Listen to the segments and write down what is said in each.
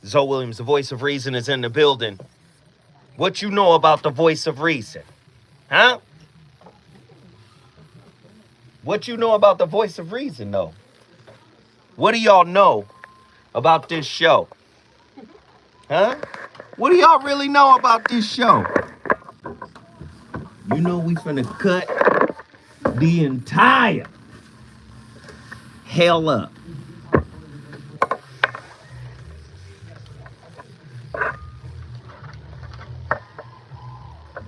Zoe Williams, the voice of reason, is in the building. What you know about the voice of reason? Huh? What you know about the voice of reason, though? What do y'all know about this show? Huh? What do y'all really know about this show? You know we finna cut the entire hell up.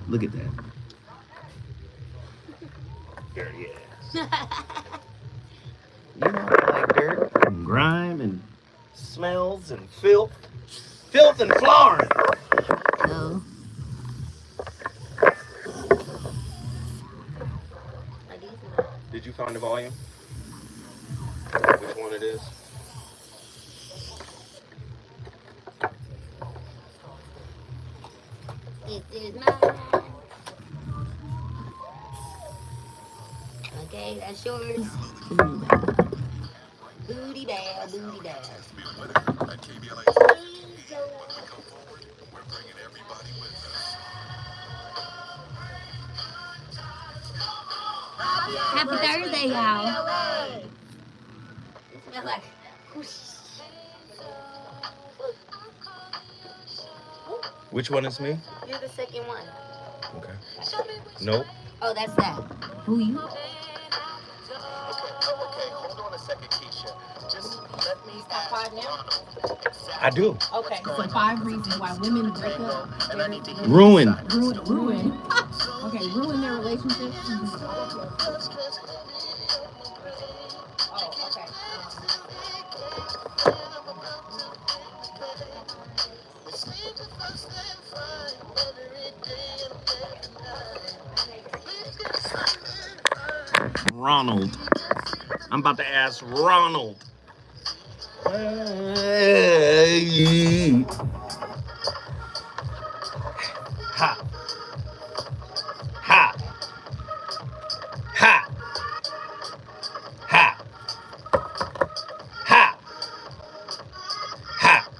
Look at that. Dirty ass. You know I like dirt and grime and smells and filth. Filth and Florence. Oh. Did you find the volume? Which one it is? It is mine. Okay, that's yours. Booty bad, booty bad. Happy Thursday, y'all. Smell like Which one is me? you're the second one. Okay. Nope. Oh, that's that. Who you? Okay, hold on a second, Keisha. Just let me Stop 5 now? I do. Okay. So 5 reasons why women break up. and I need to hear Ruin. Ruin. Okay, ruin their relationship. Oh, okay. Ronald. I'm about to ask Ronald. Ha. Ha. Ha. Ha. Ha. Ha.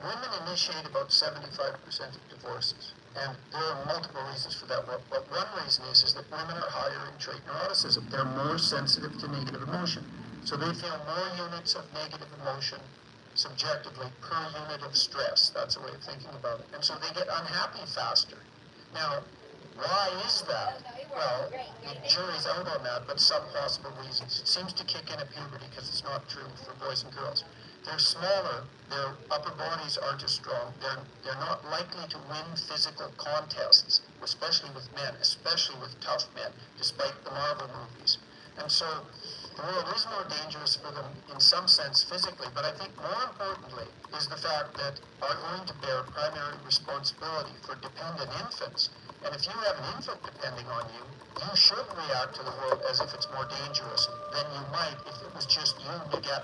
women initiate about 75% of divorces. And there are multiple reasons for that. But one reason is that women are higher in trait neuroticism. They're more sensitive to negative emotion. So they feel more units of negative emotion subjectively per unit of stress. That's a way of thinking about it. And so they get unhappy faster. Now, why is that? Well, the jury's out on that, but some possible reasons. It seems to kick in at puberty because it's not true for boys and girls. They're smaller, their upper bodies aren't as strong, they're not likely to win physical contests, especially with men, especially with tough men, despite the Marvel movies. And so the world is more dangerous for them in some sense physically, but I think more importantly is the fact that are going to bear primary responsibility for dependent infants. And if you have an infant depending on you, you should react to the world as if it's more dangerous than you might if it was just you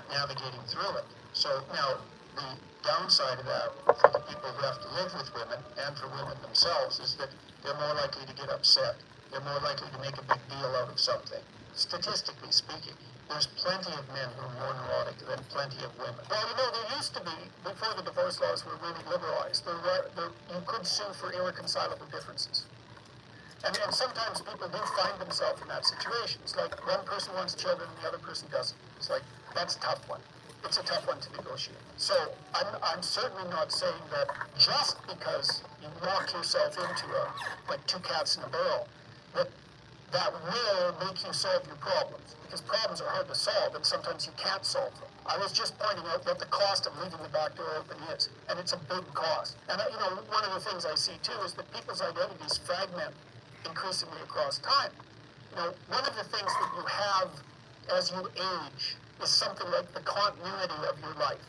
navigating through it. So now, the downside of that for the people who have to live with women and for women themselves is that they're more likely to get upset. They're more likely to make a big deal out of something, statistically speaking. there's plenty of men who are more neurotic than plenty of women. Well, there used to be, before the divorce laws were really liberalized, you could sue for irreconcilable differences. And sometimes people do find themselves in that situation. It's like one person wants children and the other person doesn't. It's like, that's a tough one. It's a tough one to negotiate. So I'm certainly not saying that just because you lock yourself into like two cats in a barrel, that will make you solve your problems. Because problems are hard to solve and sometimes you can't solve them. I was just pointing out what the cost of leaving the back door open is, and it's a big cost. And one of the things I see too is that people's identities fragment increasingly across time. One of the things that you have as you age is something like the continuity of your life.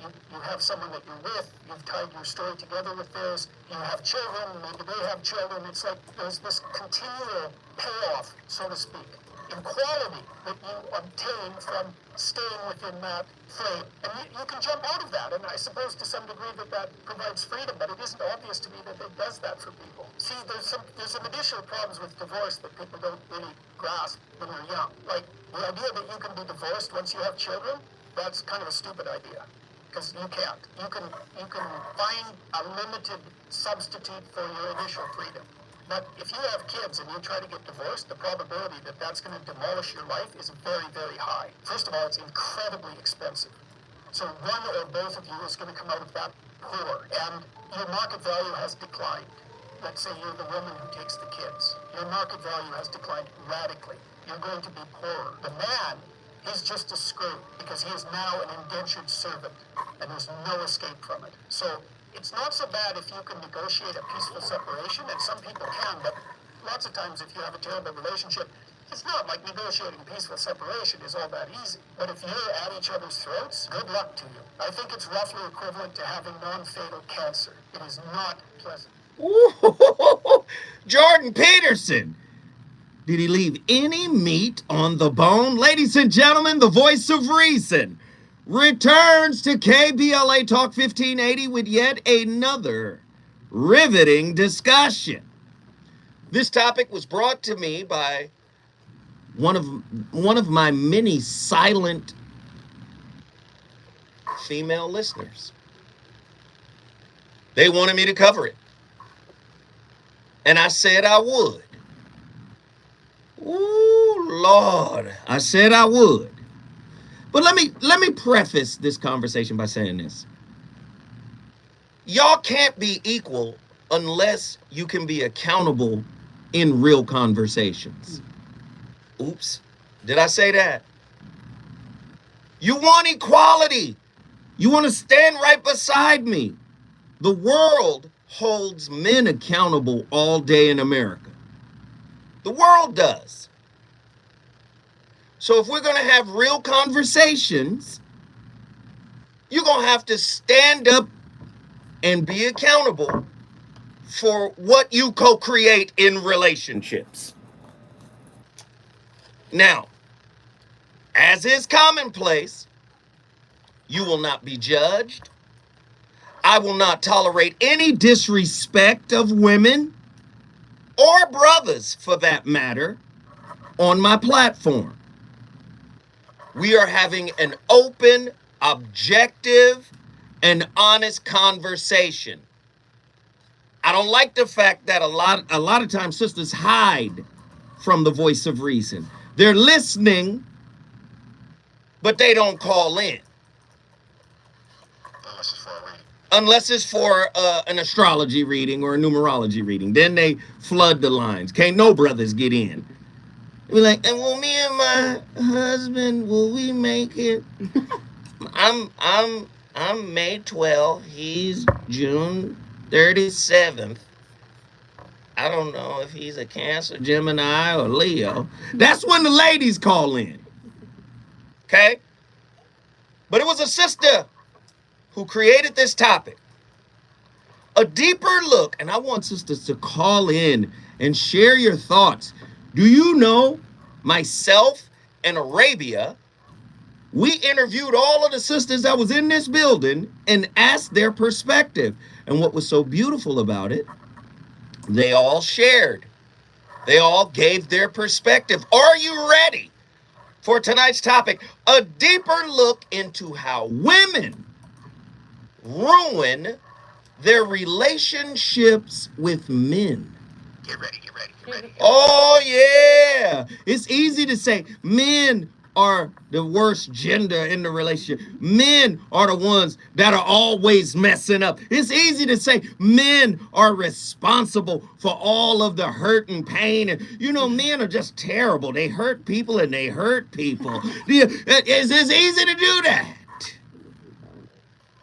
You have someone that you're with, you've tied your story together with theirs, you have children, maybe they have children. It's like there's this continual payoff, so to speak, in quality that you obtain from staying within that frame. And you can jump out of that, and I suppose to some degree that provides freedom, but it isn't obvious to me that it does that for people. See, there's some additional problems with divorce that people don't really grasp when they're young. Like, the idea that you can be divorced once you have children, that's kind of a stupid idea. Because you can't. You can find a limited substitute for your initial freedom. But if you have kids and you try to get divorced, the probability that that's going to demolish your life is very, very high. First of all, it's incredibly expensive. So one or both of you is going to come out of that poor. And your market value has declined. Let's say you're the woman who takes the kids. Your market value has declined radically. You're going to be poorer. The man, he's just a screw because he is now an indentured servant and there's no escape from it. So it's not so bad if you can negotiate a peaceful separation, and some people can, but lots of times if you have a terrible relationship, it's not like negotiating peaceful separation is all that easy. But if you're at each other's throats, good luck to you. I think it's roughly equivalent to having non-fatal cancer. It is not pleasant. Ooh, Jordan Peterson. Did he leave any meat on the bone? Ladies and gentlemen, the voice of reason returns to KBLA Talk 1580 with yet another riveting discussion. This topic was brought to me by one of my many silent female listeners. They wanted me to cover it. And I said I would. Ooh, Lord. I said I would. But let me preface this conversation by saying this. Y'all can't be equal unless you can be accountable in real conversations. Oops. Did I say that? You want equality. You want to stand right beside me. The world holds men accountable all day in America. The world does. So if we're going to have real conversations, you're going to have to stand up and be accountable for what you co-create in relationships. Now, as is commonplace, you will not be judged. I will not tolerate any disrespect of women or brothers, for that matter, on my platform. We are having an open, objective, and honest conversation. I don't like the fact that a lot of times sisters hide from the voice of reason. They're listening, but they don't call in. Unless it's for an astrology reading or a numerology reading. Then they flood the lines. Can't no brothers get in. Be like, and will me and my husband, will we make it? I'm May 12th. He's June 37th. I don't know if he's a Cancer, Gemini, or Leo. That's when the ladies call in. Okay? But it was a sister who created this topic. A deeper look, and I want sisters to call in and share your thoughts. Do you know, myself and Arabia, we interviewed all of the sisters that was in this building and asked their perspective. And what was so beautiful about it, they all shared. They all gave their perspective. Are you ready for tonight's topic, a deeper look into how women ruin their relationships with men. Get ready, get ready, get ready. Oh, yeah. It's easy to say men are the worst gender in the relationship. Men are the ones that are always messing up. It's easy to say men are responsible for all of the hurt and pain. And, men are just terrible. They hurt people and they hurt people. It's easy to do that.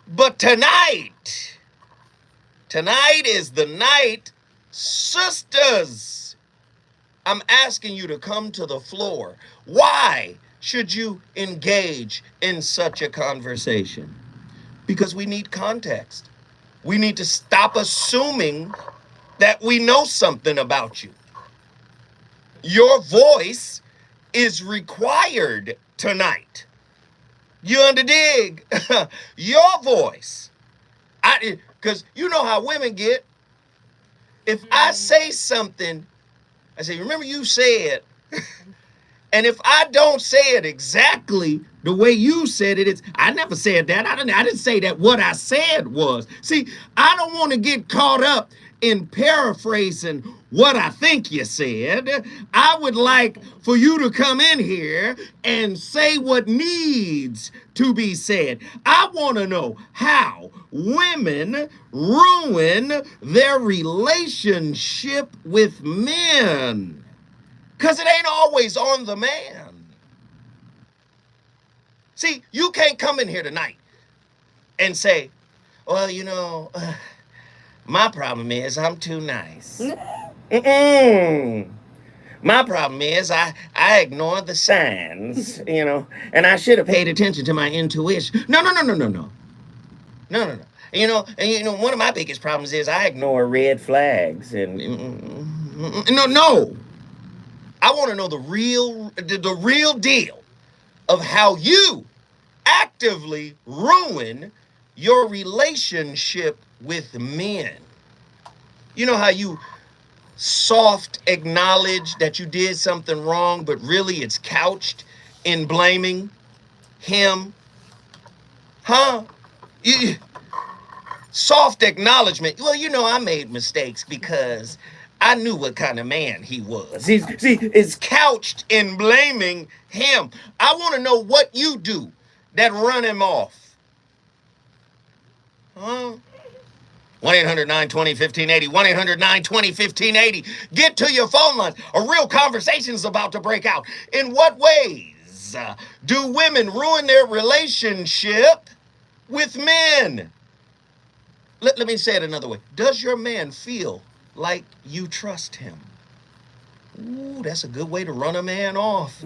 But tonight is the night, sisters. I'm asking you to come to the floor. Why should you engage in such a conversation? Because we need context. We need to stop assuming that we know something about you. Your voice is required tonight. You underdig? Your voice. Because you know how women get. If I say something, I say, remember you said, and if I don't say it exactly the way you said it, I never said that. I didn't say that. What I said was, see, I don't want to get caught up in paraphrasing what I think you said. I would like for you to come in here and say what needs to be said. I want to know how women ruin their relationship with men. Because it ain't always on the man. See, you can't come in here tonight and say, well, my problem is I'm too nice. My problem is I ignore the signs, and I should have paid attention to my intuition. No. One of my biggest problems is I ignore red flags and no. I want to know the real deal of how you actively ruin your relationship with men. You know how you soft acknowledge that you did something wrong, but really it's couched in blaming him? Huh? Soft acknowledgement. Well, I made mistakes because I knew what kind of man he was. It's couched in blaming him. I want to know what you do that run him off. Huh? 1-800-920-1580. 1-800-920-1580. Get to your phone lines. A real conversation's about to break out. In what ways do women ruin their relationship with men? Let me say it another way. Does your man feel like you trust him? Ooh, that's a good way to run a man off.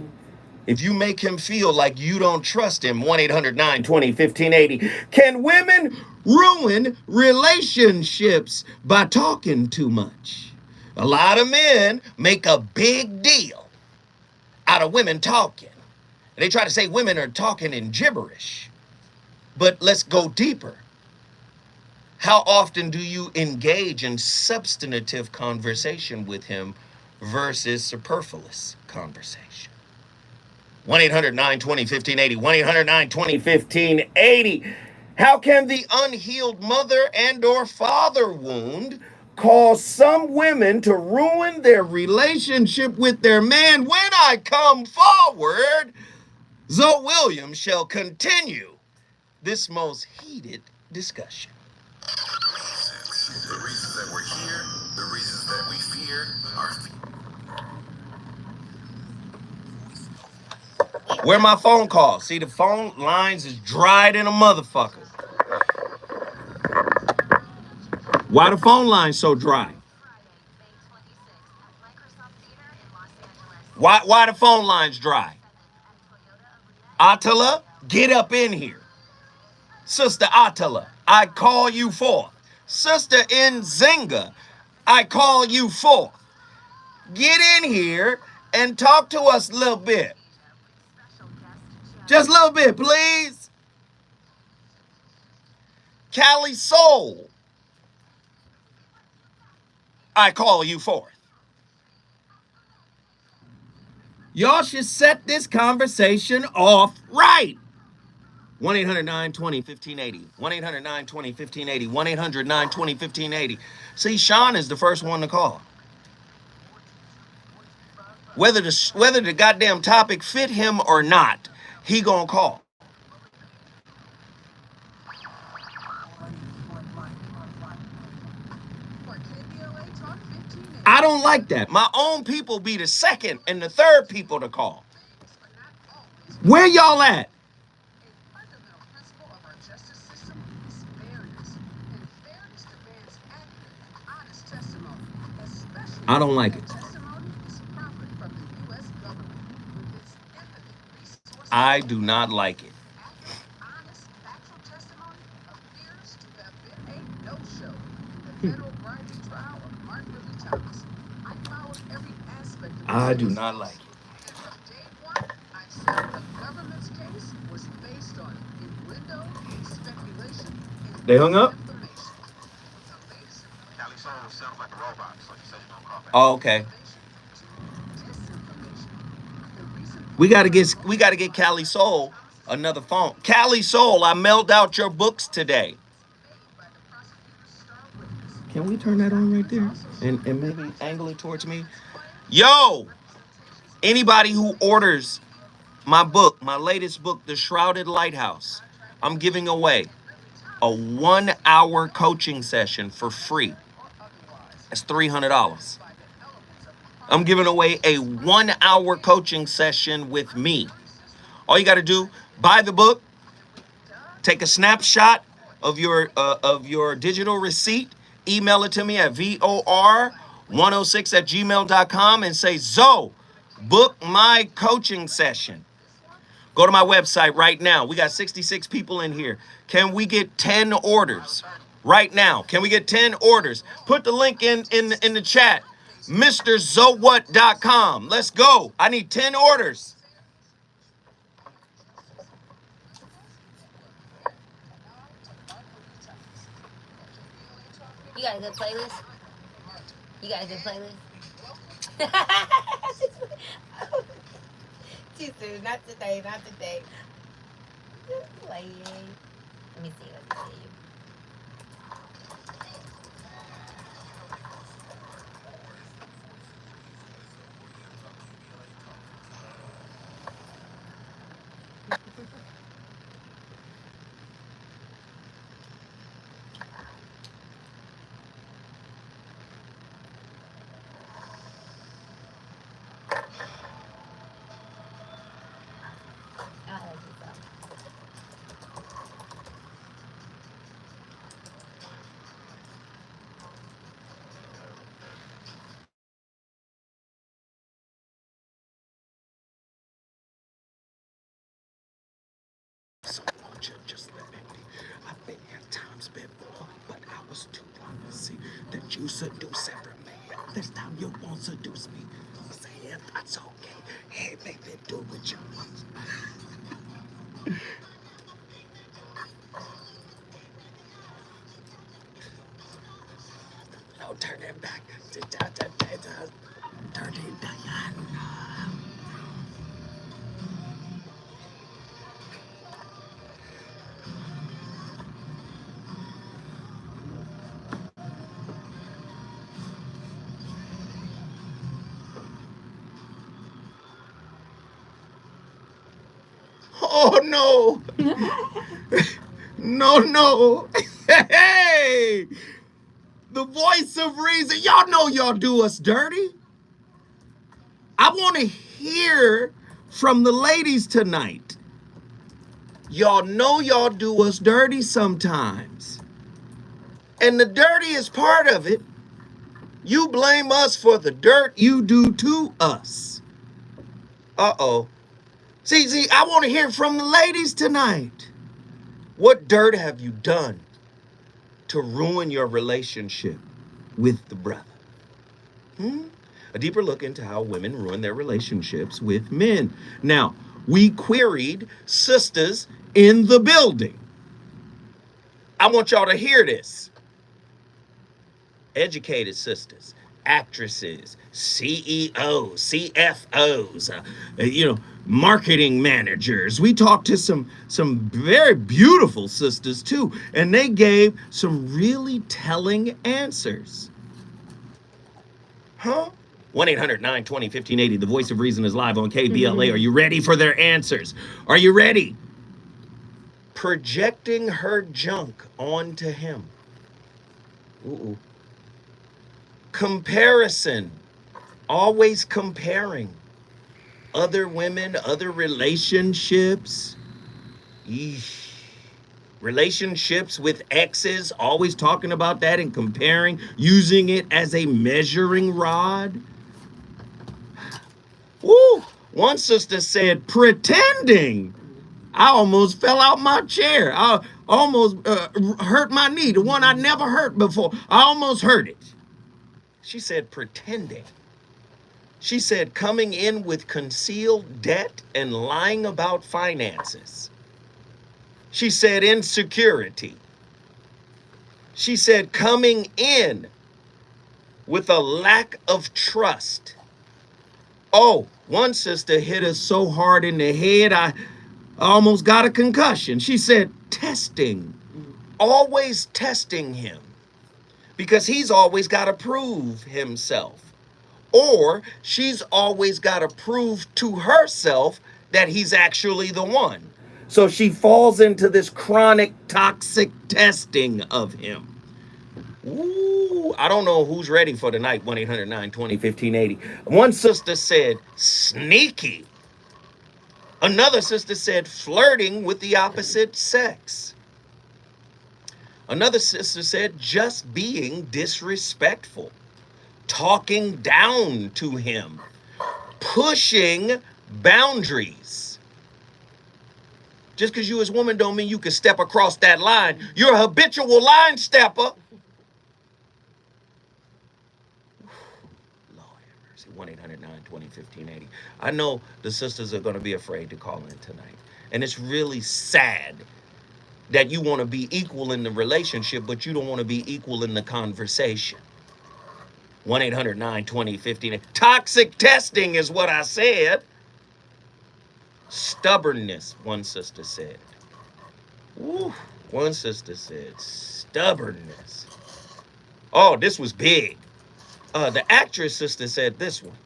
If you make him feel like you don't trust him, 1-800-920-1580. Can women ruin relationships by talking too much? A lot of men make a big deal out of women talking. And they try to say women are talking in gibberish. But let's go deeper. How often do you engage in substantive conversation with him versus superfluous conversation? 1-800-920-1580. 1-800-920-1580. How can the unhealed mother and or father wound cause some women to ruin their relationship with their man? When I come forward, Zoe Williams shall continue this most heated discussion. The reasons that we're here, the reasons that we fear are. Where my phone calls? See, the phone lines is dried in a motherfucker. Why the phone lines so dry? Why the phone lines dry? Attila, get up in here. Sister Attila, I call you forth. Sister Nzinga, I call you forth. Get in here and talk to us a little bit. Just a little bit, please. Cali Soul, I call you forth. Y'all should set this conversation off right. 1-800-920-1580. 1-800-920-1580. 1-800-920-1580. See, Sean is the first one to call. Whether the goddamn topic fit him or not, he gonna call. I don't like that. My own people be the second and the third people to call. Where y'all at? I don't like it. I do not like it. I do not like it. They hung up? Oh, okay. We gotta get Cali Soul another phone. Cali Soul, I mailed out your books today. Can we turn that on right there? And maybe angle it towards me? Yo! Anybody who orders my book, my latest book, The Shrouded Lighthouse, I'm giving away a 1-hour coaching session for free. That's $300. I'm giving away a 1-hour coaching session with me. All you got to do, buy the book, take a snapshot of your digital receipt, email it to me at vor106@gmail.com and say, Zoe, book my coaching session. Go to my website right now. We got 66 people in here. Can we get 10 orders right now? Can we get 10 orders? Put the link in the chat. MrZoWhat.com. Let's go. I need 10 orders. You got a good playlist? You got a good playlist? Too soon. Not today. Not today. Just playing. Let me see. Let me see. So won't you just let me be? I've been here times before, but I was too blind to see that you seduce every man. This time you won't seduce me. Say if that's okay. Hey, baby, do what you want. No, turn it back. Turn it Diana. Oh no! No! Hey! The voice of reason. Y'all know y'all do us dirty. I want to hear from the ladies tonight. Y'all know y'all do us dirty sometimes. And the dirtiest part of it, you blame us for the dirt you do to us. Uh-oh. See, I want to hear from the ladies tonight. What dirt have you done to ruin your relationship with the brother? A deeper look into how women ruin their relationships with men. Now, we queried sisters in the building. I want y'all to hear this. Educated sisters, actresses, CEOs, CFOs, marketing managers. We talked to some very beautiful sisters too, and they gave some really telling answers. Huh? 1-800-920-1580. The Voice of Reason is live on KBLA. Are you ready for their answers? Are you ready? Projecting her junk onto him. Ooh. Comparison. Always comparing. Other women, other relationships. Eesh. Relationships with exes, always talking about that and comparing, using it as a measuring rod. Woo! One sister said, pretending. I almost fell out my chair. I almost hurt my knee, the one I never hurt before. I almost hurt it. She said, pretending. She said, coming in with concealed debt and lying about finances. She said, insecurity. She said, coming in with a lack of trust. Oh, one sister hit us so hard in the head, I almost got a concussion. She said, testing. Always testing him. Because he's always got to prove himself. Or she's always got to prove to herself that he's actually the one. So she falls into this chronic toxic testing of him. Ooh, I don't know who's ready for tonight. 1-800-920-1580. One sister said sneaky. Another sister said flirting with the opposite sex. Another sister said just being disrespectful, talking down to him, pushing boundaries. Just because you as a woman don't mean you can step across that line. You're a habitual line stepper. Lord have mercy. 1-800-920-1580. I know the sisters are going to be afraid to call in tonight. And it's really sad that you want to be equal in the relationship, but you don't want to be equal in the conversation. 1-800-920-1580. Toxic testing is what I said. Stubbornness, one sister said. Woo, one sister said stubbornness. Oh, this was big. The actress sister said this one.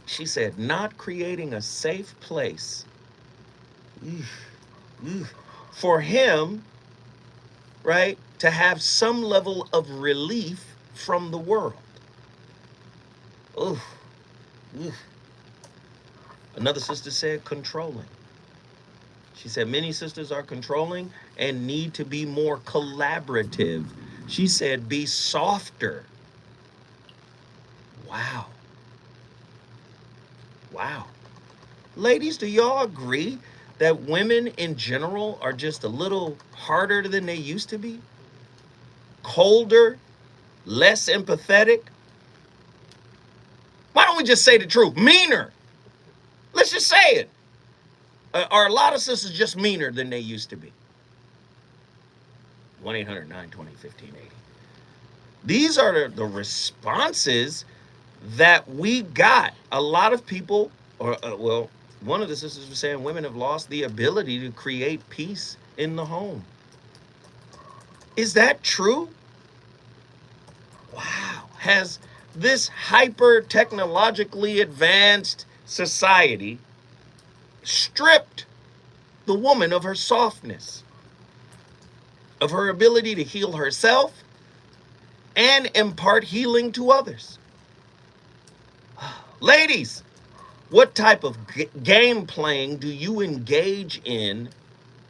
She said, not creating a safe place for him, right, to have some level of relief from the world. Oof. Oof. Another sister said controlling. She said many sisters are controlling and need to be more collaborative. She said be softer. Wow. Wow. Ladies, do y'all agree that women in general are just a little harder than they used to be? Colder, less empathetic? Why don't we just say the truth? Meaner. Let's just say it. Are a lot of sisters just meaner than they used to be? 1-800-920-1580. These are the responses that we got. A lot of people, one of the sisters was saying women have lost the ability to create peace in the home. Is that true? Wow. Has this hyper-technologically advanced society stripped the woman of her softness, of her ability to heal herself and impart healing to others? Ladies, what type of game playing do you engage in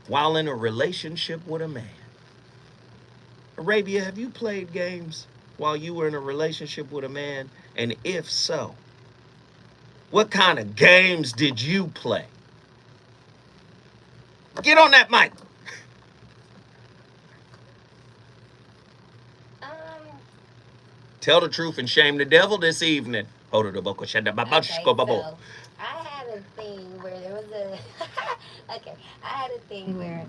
while in a relationship with a man? Arabia, have you played games while you were in a relationship with a man? And if so, what kind of games did you play? Get on that mic. Tell the truth and shame the devil this evening. Okay, so I had a thing where there was a I had a thing where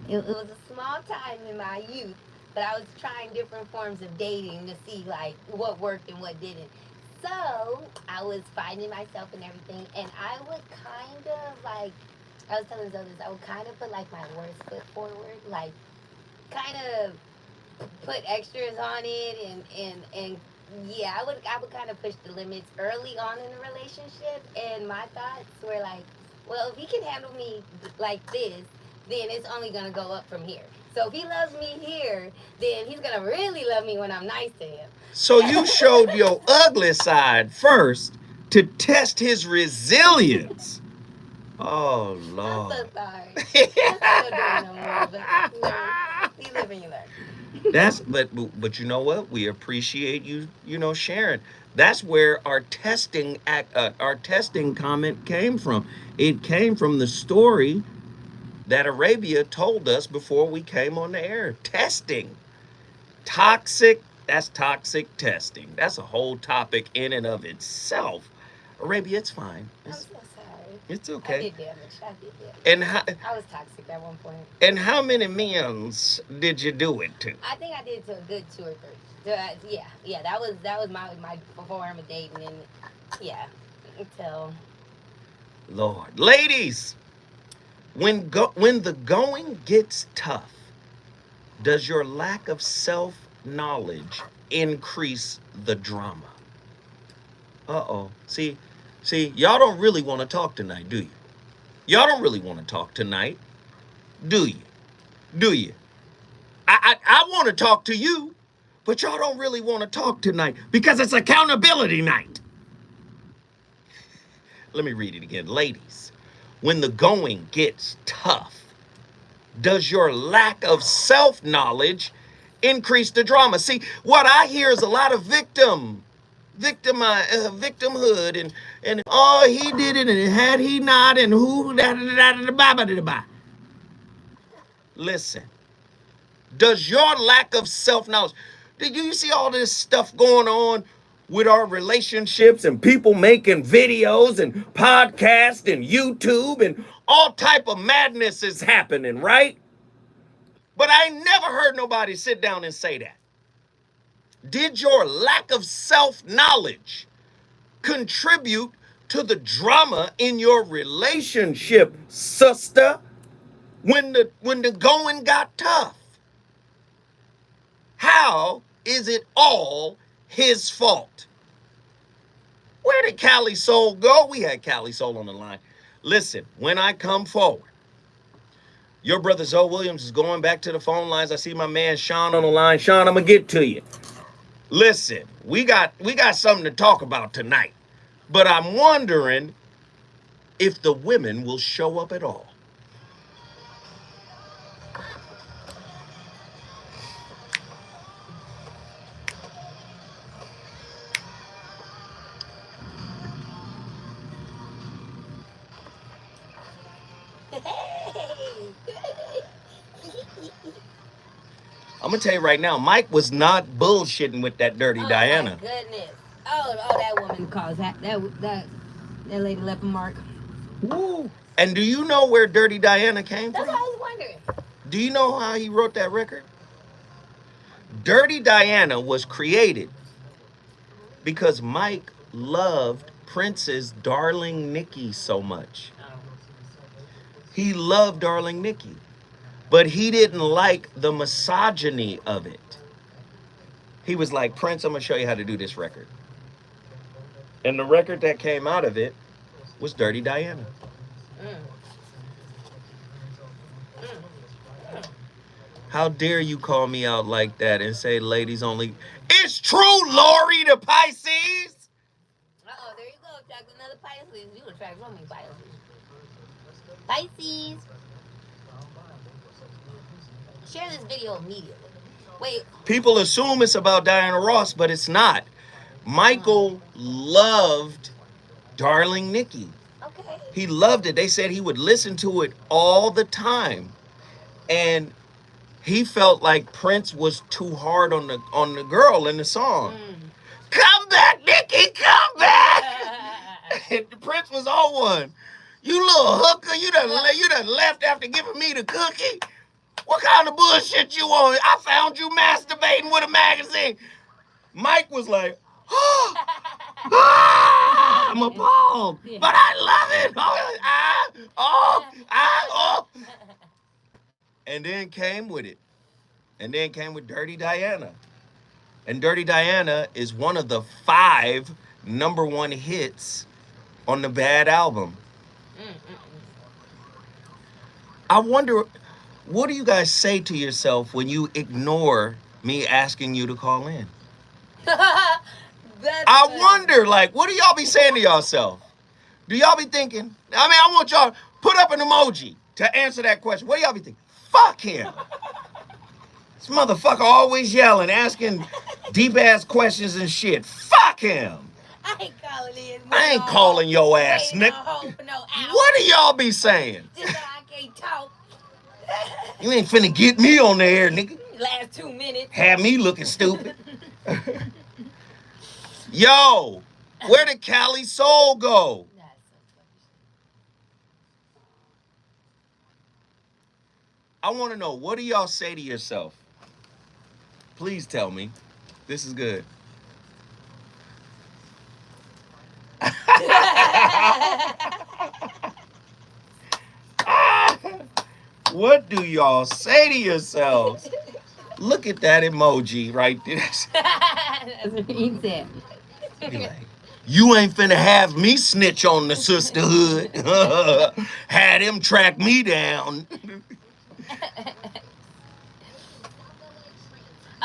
it was a small time in my youth but I was trying different forms of dating to see like what worked and what didn't. So I was finding myself and everything, and I would kind of like, I was telling Zoe this, I would kind of put like my worst foot forward, like kind of put extras on it, and yeah, I would kind of push the limits early on in the relationship, and my thoughts were like, well, if he can handle me like this, then it's only gonna go up from here. So if he loves me here, then he's gonna really love me when I'm nice to him. So you showed your ugly side first to test his resilience. Oh I'm Lord. so sorry. I'm not gonna do it no more, but you learn. You live and you learn. That's but you know what? We appreciate you sharing. That's where our testing comment came from. It came from the story that Arabia told us before we came on the air. Testing. That's toxic testing. That's a whole topic in and of itself. Arabia, it's fine. I'm so sorry. It's I okay. did damage. I did damage. And I was toxic at one point. how many men's did you do it to? I think I did to a good 2 or 3. Yeah. That was my form of dating, and yeah, until Lord, ladies, when the going gets tough, does your lack of self-knowledge increase the drama? Uh-oh. See, y'all don't really want to talk tonight, do you? Y'all don't really want to talk tonight, do you? Do you? I want to talk to you, but y'all don't really want to talk tonight because it's accountability night. Let me read it again. Ladies, when the going gets tough, does your lack of self-knowledge increase the drama? See, what I hear is a lot of victimhood, and oh, he did it, and had he not, and who da da da da da da da da. Listen, does your lack of self-knowledge, do you see all this stuff going on with our relationships and people making videos and podcasts and YouTube and all type of madness is happening, right? But I never heard nobody sit down and say that. Did your lack of self-knowledge contribute to the drama in your relationship, sister, when the going got tough? How is it all his fault? Where did Cali Soul go? We had Cali Soul on the line. Listen, when I come forward, your brother Zoe Williams is going back to the phone lines. I see my man Sean on the line. Sean, I'm gonna get to you. Listen, we got something to talk about tonight. But I'm wondering if the women will show up at all. I'm gonna tell you right now, Mike was not bullshitting with that dirty Diana. Oh my goodness. Oh, that woman caused that lady left a mark. Woo. And do you know where Dirty Diana came That's from? what I was wondering. Do you know how he wrote that record? Dirty Diana was created because Mike loved Prince's Darling Nikki so much. He loved Darling Nikki, but he didn't like the misogyny of it. He was like, Prince, I'm gonna show you how to do this record. And the record that came out of it was Dirty Diana. How dare you call me out like that and say ladies only? It's true, Lori the Pisces. There you go. Attract another Pisces. You attract so many Pisces. Pisces. Share this video immediately. Wait. People assume it's about Diana Ross, but it's not. Michael loved Darling Nikki. Okay. He loved it. They said he would listen to it all the time. And he felt like Prince was too hard on the girl in the song. Come back, Nikki, come back. And Prince was on one. You little hooker, you done left after giving me the cookie. What kind of bullshit you on? I found you masturbating with a magazine. Mike was like, I'm appalled, but I love it. Oh. And then came with it. And then came with Dirty Diana. And Dirty Diana is one of the 5 #1 hits on the Bad album. I wonder, what do you guys say to yourself when you ignore me asking you to call in? I wonder, like, what do y'all be saying to yourself? Do y'all be thinking? I mean, I want y'all put up an emoji to answer that question. What do y'all be thinking? Fuck him. This motherfucker always yelling, asking deep ass questions and shit. Fuck him. I ain't calling in. I ain't calling your ass, nigga. What do y'all be saying? Just so I can't talk. You ain't finna get me on the air, nigga. Last 2 minutes. Have me looking stupid. Yo, where did Cali Soul go? I want to know, what do y'all say to yourself? Please tell me. This is good. What do y'all say to yourselves? Look at that emoji right there. That's what he said. Be like, you ain't finna have me snitch on the sisterhood. Had him track me down.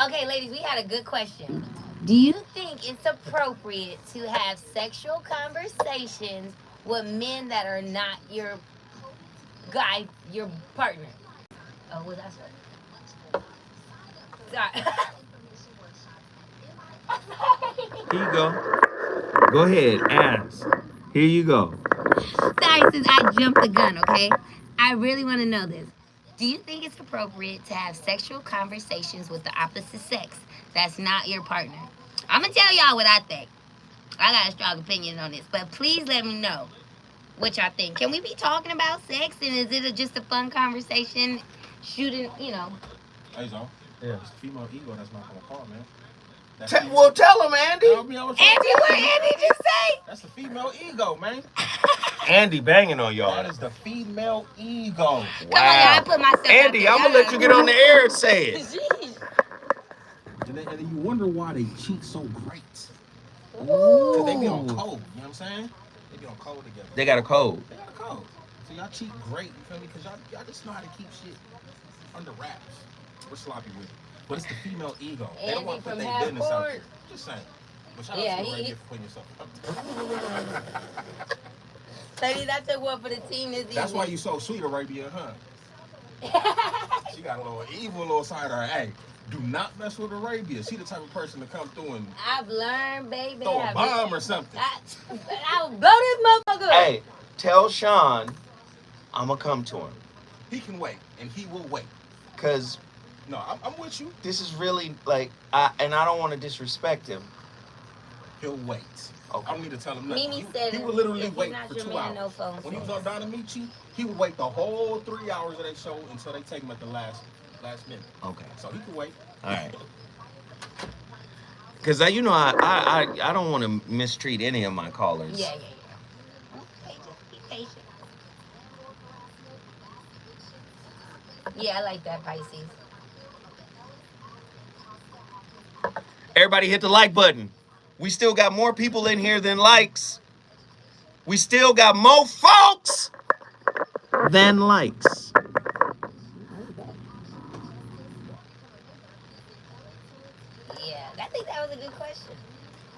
Okay, ladies, we had a good question. Do you think it's appropriate to have sexual conversations with men that are not your guy, your partner? Oh, was that sorry? Here you go. Go ahead, ask. Here you go. Sorry, since I jumped the gun, okay? I really want to know this. Do you think it's appropriate to have sexual conversations with the opposite sex that's not your partner? I'm going to tell y'all what I think. I got a strong opinion on this, but please let me know what y'all think. Can we be talking about sex, and is it just a fun conversation? Shooting, you know. Hey, Zo. Yeah. It's the female ego that's not gonna call, man. Well, tell him, Andy. Andy, what Andy just say? That's the female ego, man. Andy banging on y'all. That is the female ego. Wow. Come on, y'all. I put myself Andy, out I'm there. gonna let you get on the air and say it. Jeez. And then you wonder why they cheat so great. Ooh. Cause they be on code, you know what I'm saying? They be on code together. They got a code. They got a code. So y'all cheat great, you feel me? Cause y'all just know how to keep shit under wraps. We're sloppy with it. But it's the female ego. They don't want to put their business out there. Just saying. But shout out to Arabia for putting yourself up there. Ladies, I took one for the team this evening. That's why you so sweet, Arabia, huh? She got a little evil little side of her. Hey, do not mess with Arabia. She the type of person to come through and I've learned, baby. throw a bomb or something. I'll blow this motherfucker. Hey, tell Sean I'm gonna come to him. He can wait, and he will wait. Cause no, I'm with you. This is really like, I don't want to disrespect him. He'll wait. Okay. I don't need to tell him nothing. Mimi said he would literally wait not for your 2 man, hours. no phone When he sex. was on Donna Michi, he would wait the whole 3 hours of that show until they take him at the last minute. Okay. So he can wait. All right. Cause I don't want to mistreat any of my callers. Yeah. Okay, just be patient. Yeah, I like that, Pisces. Everybody hit the like button. We still got more people in here than likes. We still got more folks than likes. Yeah, I think that was a good question.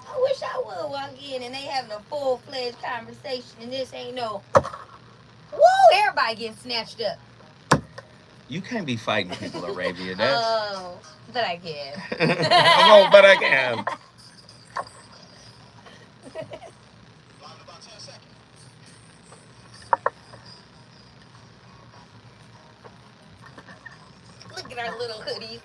I wish I would walk in and they having a full-fledged conversation and this ain't no, woo, everybody getting snatched up. You can't be fighting people, Arabia. That's... Oh, but I can. Oh, but I can. Look at our little hoodies.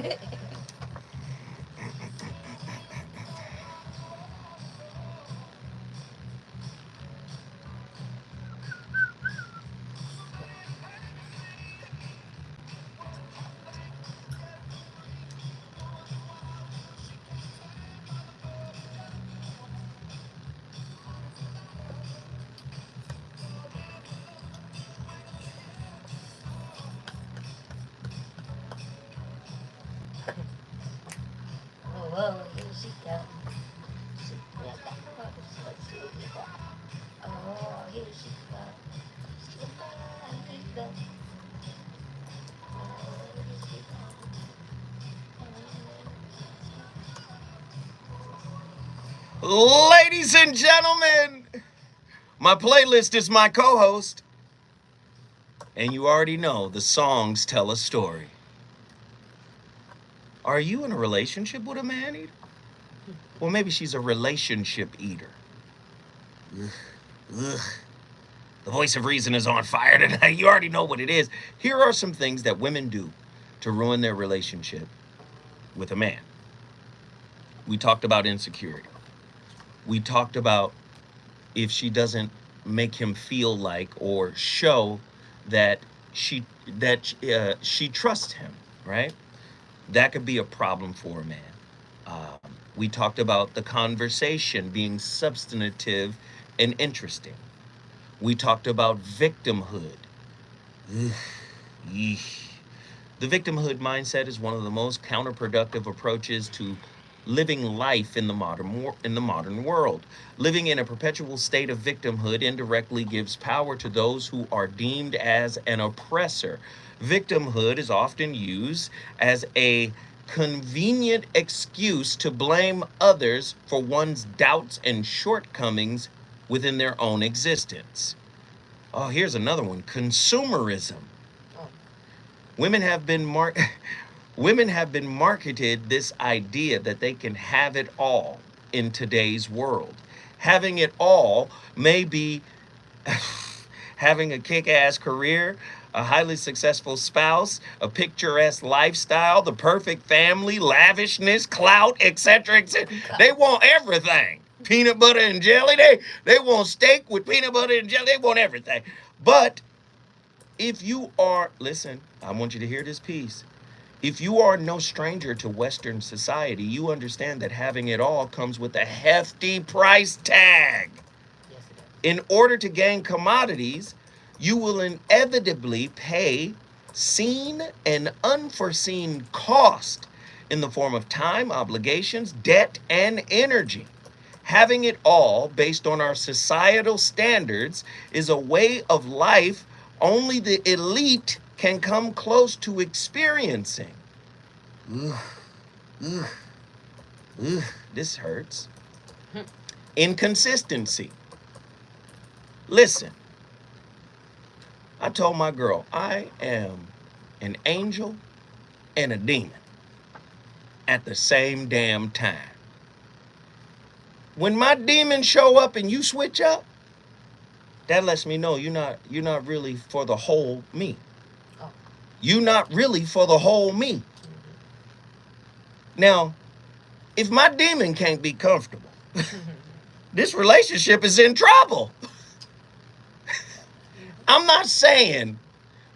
Oh, whoa, here she comes. She got that part of she got. Oh, here she comes. She got. Oh, here she comes. Ladies and gentlemen, my playlist is my co-host. And you already know the songs tell a story. Are you in a relationship with a man eater? Well, maybe she's a relationship eater. Ugh, ugh. The voice of reason is on fire tonight. You already know what it is. Here are some things that women do to ruin their relationship with a man. We talked about insecurity. We talked about if she doesn't make him feel like or show that she trusts him, right? That could be a problem for a man. We talked about the conversation being substantive and interesting. We talked about victimhood. Ugh, yeesh. The victimhood mindset is one of the most counterproductive approaches to living life in the modern world. Living in a perpetual state of victimhood indirectly gives power to those who are deemed as an oppressor. Victimhood is often used as a convenient excuse to blame others for one's doubts and shortcomings within their own existence. Oh, here's another one: consumerism. Women have been marketed this idea that they can have it all in today's world. Having it all may be having a kick-ass career, a highly successful spouse, a picturesque lifestyle, the perfect family, lavishness, clout, etc., etc. They want everything. Peanut butter and jelly. They want steak with peanut butter and jelly. They want everything. But if you are, listen, I want you to hear this piece. If you are no stranger to Western society, you understand that having it all comes with a hefty price tag. Yes, it does. In order to gain commodities, you will inevitably pay seen and unforeseen cost in the form of time, obligations, debt, and energy. Having it all based on our societal standards is a way of life only the elite can come close to experiencing. Ugh, ugh, ugh, this hurts. Inconsistency. Listen, I told my girl, I am an angel and a demon at the same damn time. When my demons show up and you switch up, that lets me know you're not really for the whole me. Oh. You're not really for the whole me. Now, if my demon can't be comfortable, this relationship is in trouble. I'm not saying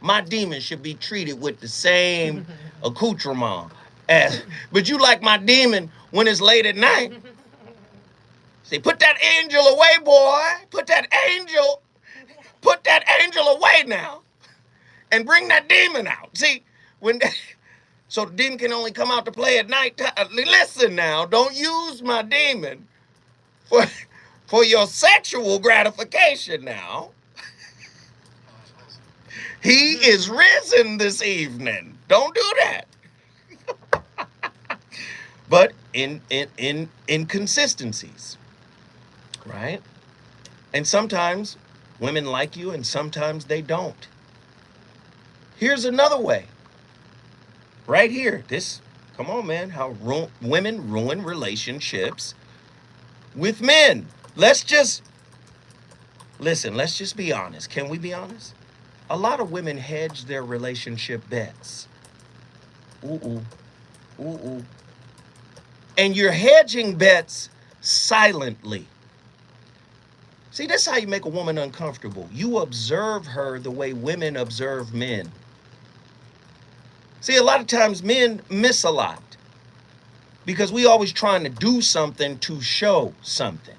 my demon should be treated with the same accoutrement as, but you like my demon when it's late at night. Say, put that angel away, boy. Put that angel away now. And bring that demon out. See, so the demon can only come out to play at night. Listen now, don't use my demon for your sexual gratification now. He is risen this evening. Don't do that. But in inconsistencies, right? And sometimes women like you and sometimes they don't. Here's another way. Right here. Come on, man. How women ruin relationships with men. Let's just be honest. Can we be honest? A lot of women hedge their relationship bets. Ooh. And you're hedging bets silently. See, that's how you make a woman uncomfortable. You observe her the way women observe men. See, a lot of times men miss a lot because we always trying to do something to show something.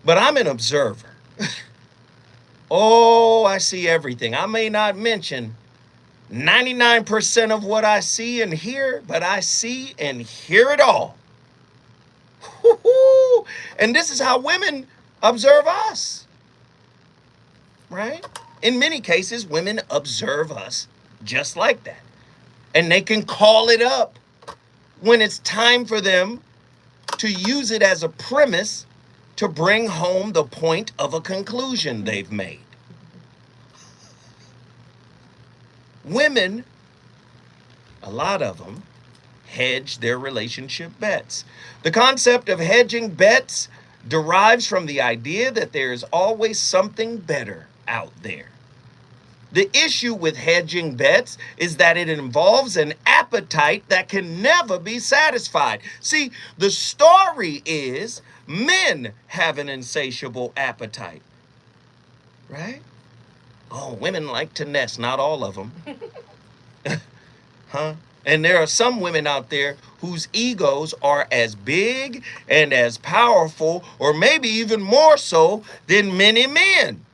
But I'm an observer. Oh, I see everything. I may not mention 99% of what I see and hear, but I see and hear it all. And this is how women observe us, right? In many cases, women observe us just like that. And they can call it up when it's time for them to use it as a premise to bring home the point of a conclusion they've made. Women, a lot of them, hedge their relationship bets. The concept of hedging bets derives from the idea that there is always something better out there. The issue with hedging bets is that it involves an appetite that can never be satisfied. See, the story is men have an insatiable appetite, right? Oh, women like to nest, not all of them. Huh? And there are some women out there whose egos are as big and as powerful, or maybe even more so, than many men.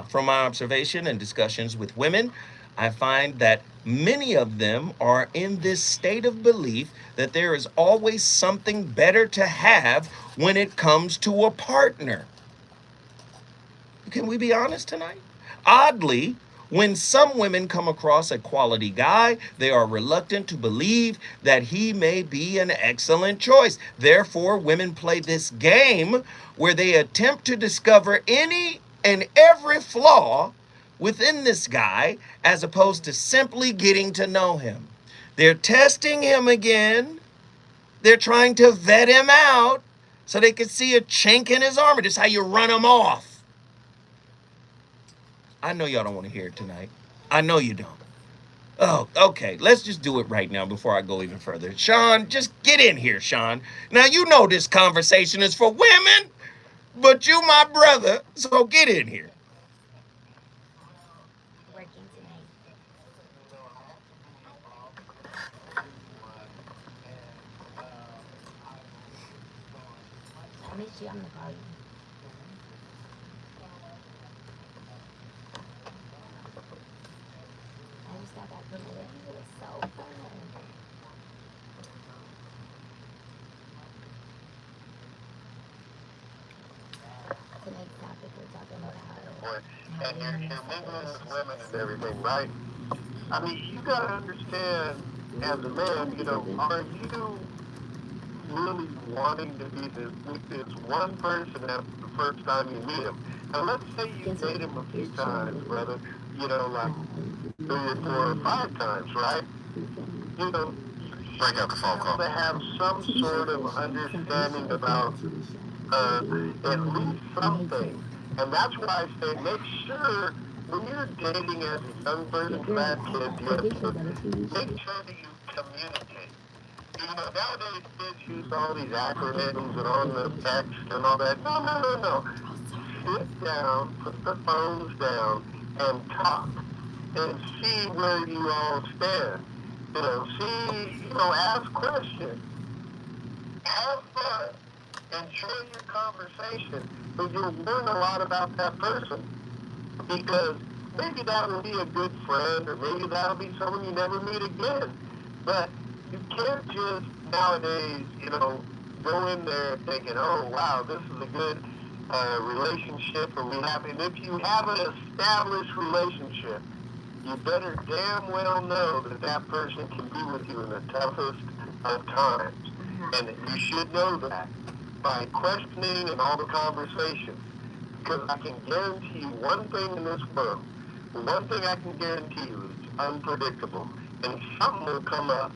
From my observation and discussions with women, I find that many of them are in this state of belief that there is always something better to have when it comes to a partner. Can we be honest tonight? Oddly, when some women come across a quality guy, they are reluctant to believe that he may be an excellent choice. Therefore, women play this game where they attempt to discover any and every flaw within this guy as opposed to simply getting to know him. They're testing him again. They're trying to vet him out so they can see a chink in his armor. This is how you run him off. I know y'all don't want to hear it tonight. I know you don't. Oh, okay. Let's just do it right now before I go even further. Sean, just get in here, Sean. Now, you know this conversation is for women, but you my brother, so get in here. Working tonight. I missed you. I'm gonna call you. I just got back from the wedding. It was so fun. Tonight's topic we're talking about And you're mingling with women and everything, right? I mean, you gotta understand, as a man, are you really wanting to be with this one person after the first time you meet him? And let's say you date him a few times, brother, like 3 or 4 or 5 times, right? You know, Break out the phone call. to have some sort of understanding about at least something. And that's why I say make sure when you're dating as a young person for that kid, make sure that you communicate. Nowadays kids use all these acronyms and on the text and all that. No. Sit down, put the phones down, and talk. And see where you all stand. Ask questions. Have fun. Enjoy your conversation. But you'll learn a lot about that person. Because maybe that will be a good friend, or maybe that'll be someone you never meet again. But you can't just nowadays, go in there thinking, oh, wow, this is a good relationship, or we have, and if you have an established relationship, you better damn well know that that person can be with you in the toughest of times. And you should know that by questioning and all the conversations. Because I can guarantee you one thing in this world. One thing I can guarantee you is unpredictable. And something will come up.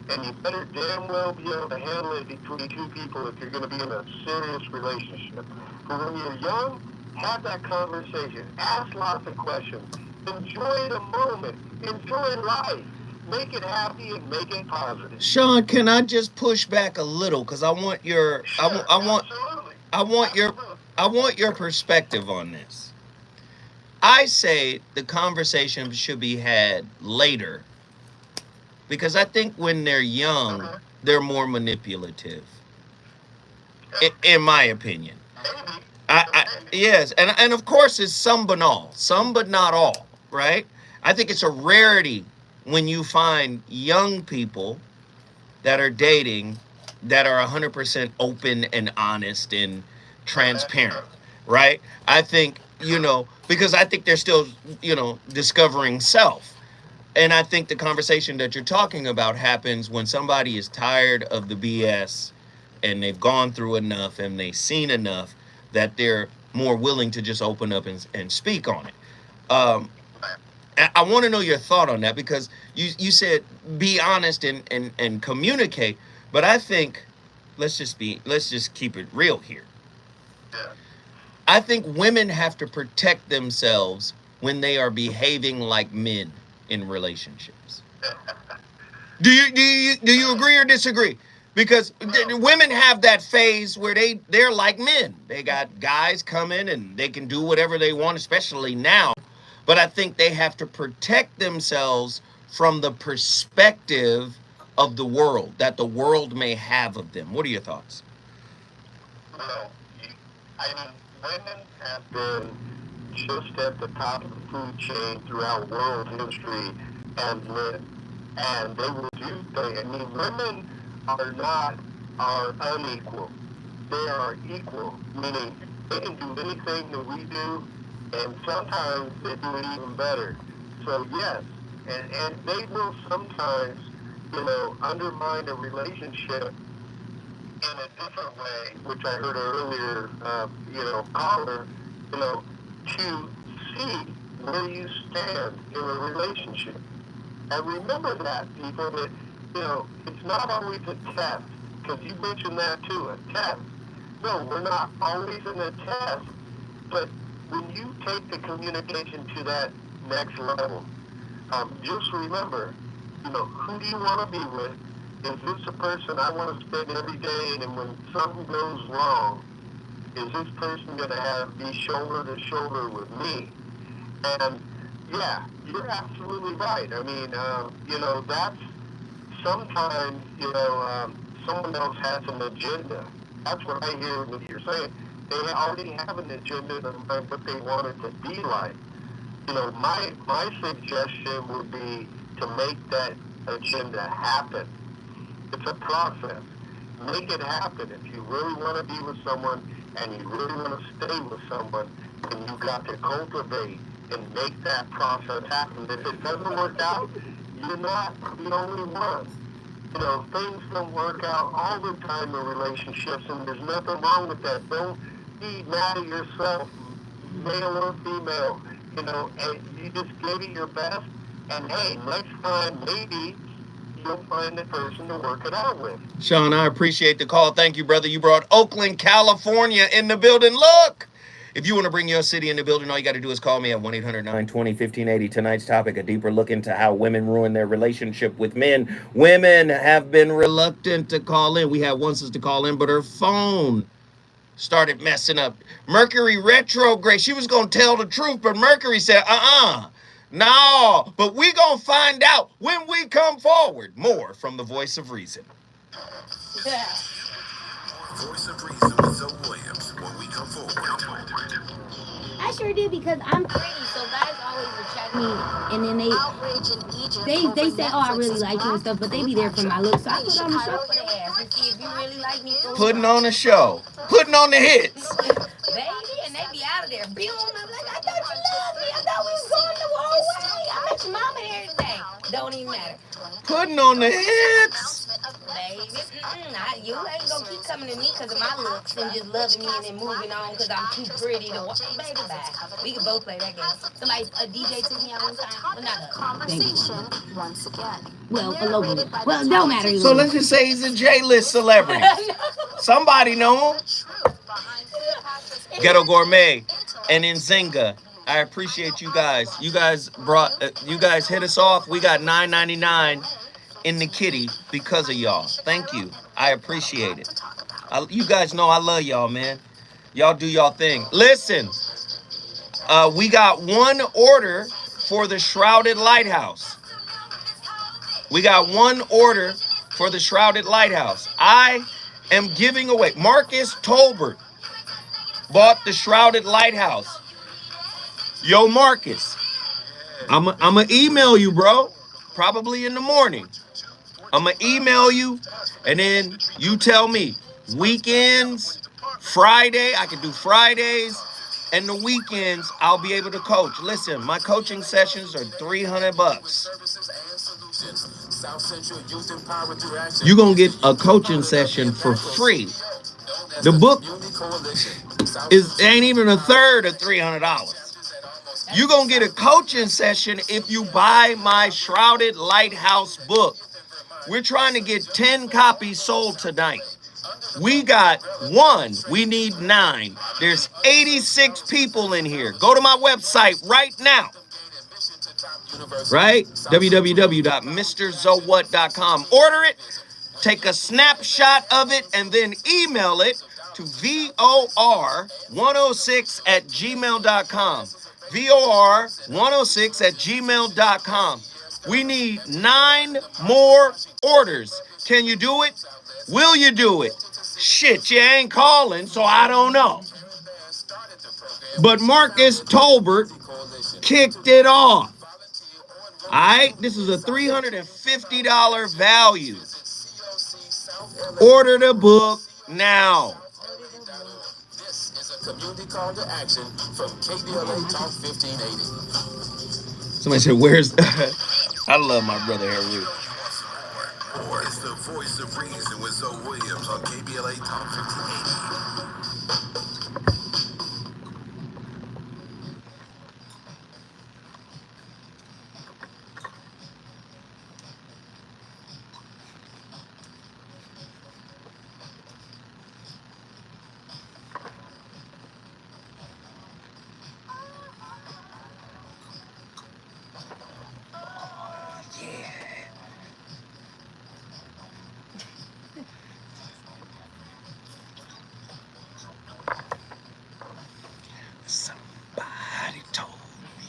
And you better damn well be able to handle it between two people if you're going to be in a serious relationship. But when you're young, have that conversation. Ask lots of questions. Enjoy the moment. Enjoy life. Make it happy and make it positive. Sean, can I just push back a little because I want your Sure, absolutely. I want your Absolutely. I want your perspective on this. I say the conversation should be had later because I think when they're young, Okay. they're more manipulative, in my opinion. Maybe. I Maybe. yes, and of course it's some but all, some but not all, right? I think it's a rarity when you find young people that are dating that are 100% open and honest and transparent, right? I think, because I think they're still, discovering self. And I think the conversation that you're talking about happens when somebody is tired of the BS and they've gone through enough and they've seen enough that they're more willing to just open up and speak on it. Um, I want to know your thought on that because you said be honest and communicate, but I think let's just keep it real here. Yeah. I think women have to protect themselves when they are behaving like men in relationships. Do you agree or disagree? Because women have that phase where they're like men. They got guys coming and they can do whatever they want, especially now. But I think they have to protect themselves from the perspective of the world that the world may have of them. What are your thoughts? Well, I mean, women have been just at the top of the food chain throughout world history and live. And they will do things. I mean, women are not are unequal. They are equal, meaning they can do anything that we do, and sometimes they do it even better. So yes, and they will sometimes, undermine a relationship in a different way, which I heard earlier, caller, to see where you stand in a relationship. And remember that, people, that, it's not always a test, because you mentioned that too, a test. No, we're not always in a test, but when you take the communication to that next level, just remember, who do you want to be with? Is this a person I want to spend every day, and when something goes wrong, is this person going to be shoulder to shoulder with me? And yeah, you're absolutely right. I mean, that's sometimes, someone else has an agenda. That's what I hear what you're saying. They already have an agenda of what they want it to be like. My suggestion would be to make that agenda happen. It's a process. Make it happen. If you really want to be with someone and you really want to stay with someone, then you've got to cultivate and make that process happen. If it doesn't work out, you're not the only one. Things don't work out all the time in relationships, and there's nothing wrong with that. Don't be mad at yourself, male or female. And you just give it your best, and hey, next time maybe you'll find the person to work it out with. Sean, I appreciate the call. Thank you, brother. You brought Oakland, California in the building. Look! If you want to bring your city in the building, all you got to do is call me at 1-800-920-1580. Tonight's topic, a deeper look into how women ruin their relationship with men. Women have been reluctant to call in. We had one sister call in, but her phone started messing up. Mercury retrograde. She was going to tell the truth, but Mercury said, no, but we going to find out when we come forward. More from the Voice of Reason. Yeah. Voice of Reason with Zoe Williams when we come forward. I sure did because I'm pretty, so guys always attract me, and then they say, "Oh, I really like you and stuff," but they be there for my looks. So I put on the show for the ass and see if you really like me. Putting on a show, putting on the hits. Baby, and they be out of there. Boom, I'm like, I thought you loved me. I thought we was going the whole way. I met your mama and everything. Don't even matter. Putting on the hits. Baby, you ain't gonna keep coming to me because of my looks and just loving me and then moving on because I'm too pretty to watch. Baby, bye. We can both play that game. A DJ took me out one time. Well, not a conversation once again. Well, a local. Well, it don't matter. So let's just say he's a J-list celebrity. Somebody know him. Ghetto Gourmet and Nzinga I appreciate you guys. You guys hit us off. We got $9.99 in the kitty because of y'all. Thank you. I appreciate it. You guys know I love y'all, man. Y'all do y'all thing. Listen, we got one order for the Shrouded Lighthouse. We got one order for the Shrouded Lighthouse. I am giving away. Marcus Tolbert bought the Shrouded Lighthouse. Yo, Marcus, I'm going to email you, bro. Probably in the morning. I'm going to email you, and then you tell me. Weekends, Friday, I can do Fridays, and the weekends, I'll be able to coach. Listen, my coaching sessions are $300. You're going to get a coaching session for free. The book ain't even a third of $300. You're going to get a coaching session if you buy my Shrouded Lighthouse book. We're trying to get 10 copies sold tonight. We got one. We need 9. There's 86 people in here. Go to my website right now. Right? www.mrzowhat.com. Order it. Take a snapshot of it and then email it to VOR106@gmail.com. VOR106@gmail.com. We need 9 more orders. Can you do it? Will you do it? Shit, you ain't calling, so I don't know. But Marcus Tolbert kicked it off. All right, this is a $350 value. Order the book now. Community call to action from KBLA Talk 1580. Somebody said, where's... I love my brother Harry. It's the voice of reason with Zoe Williams on KBLA Talk 1580. Somebody told me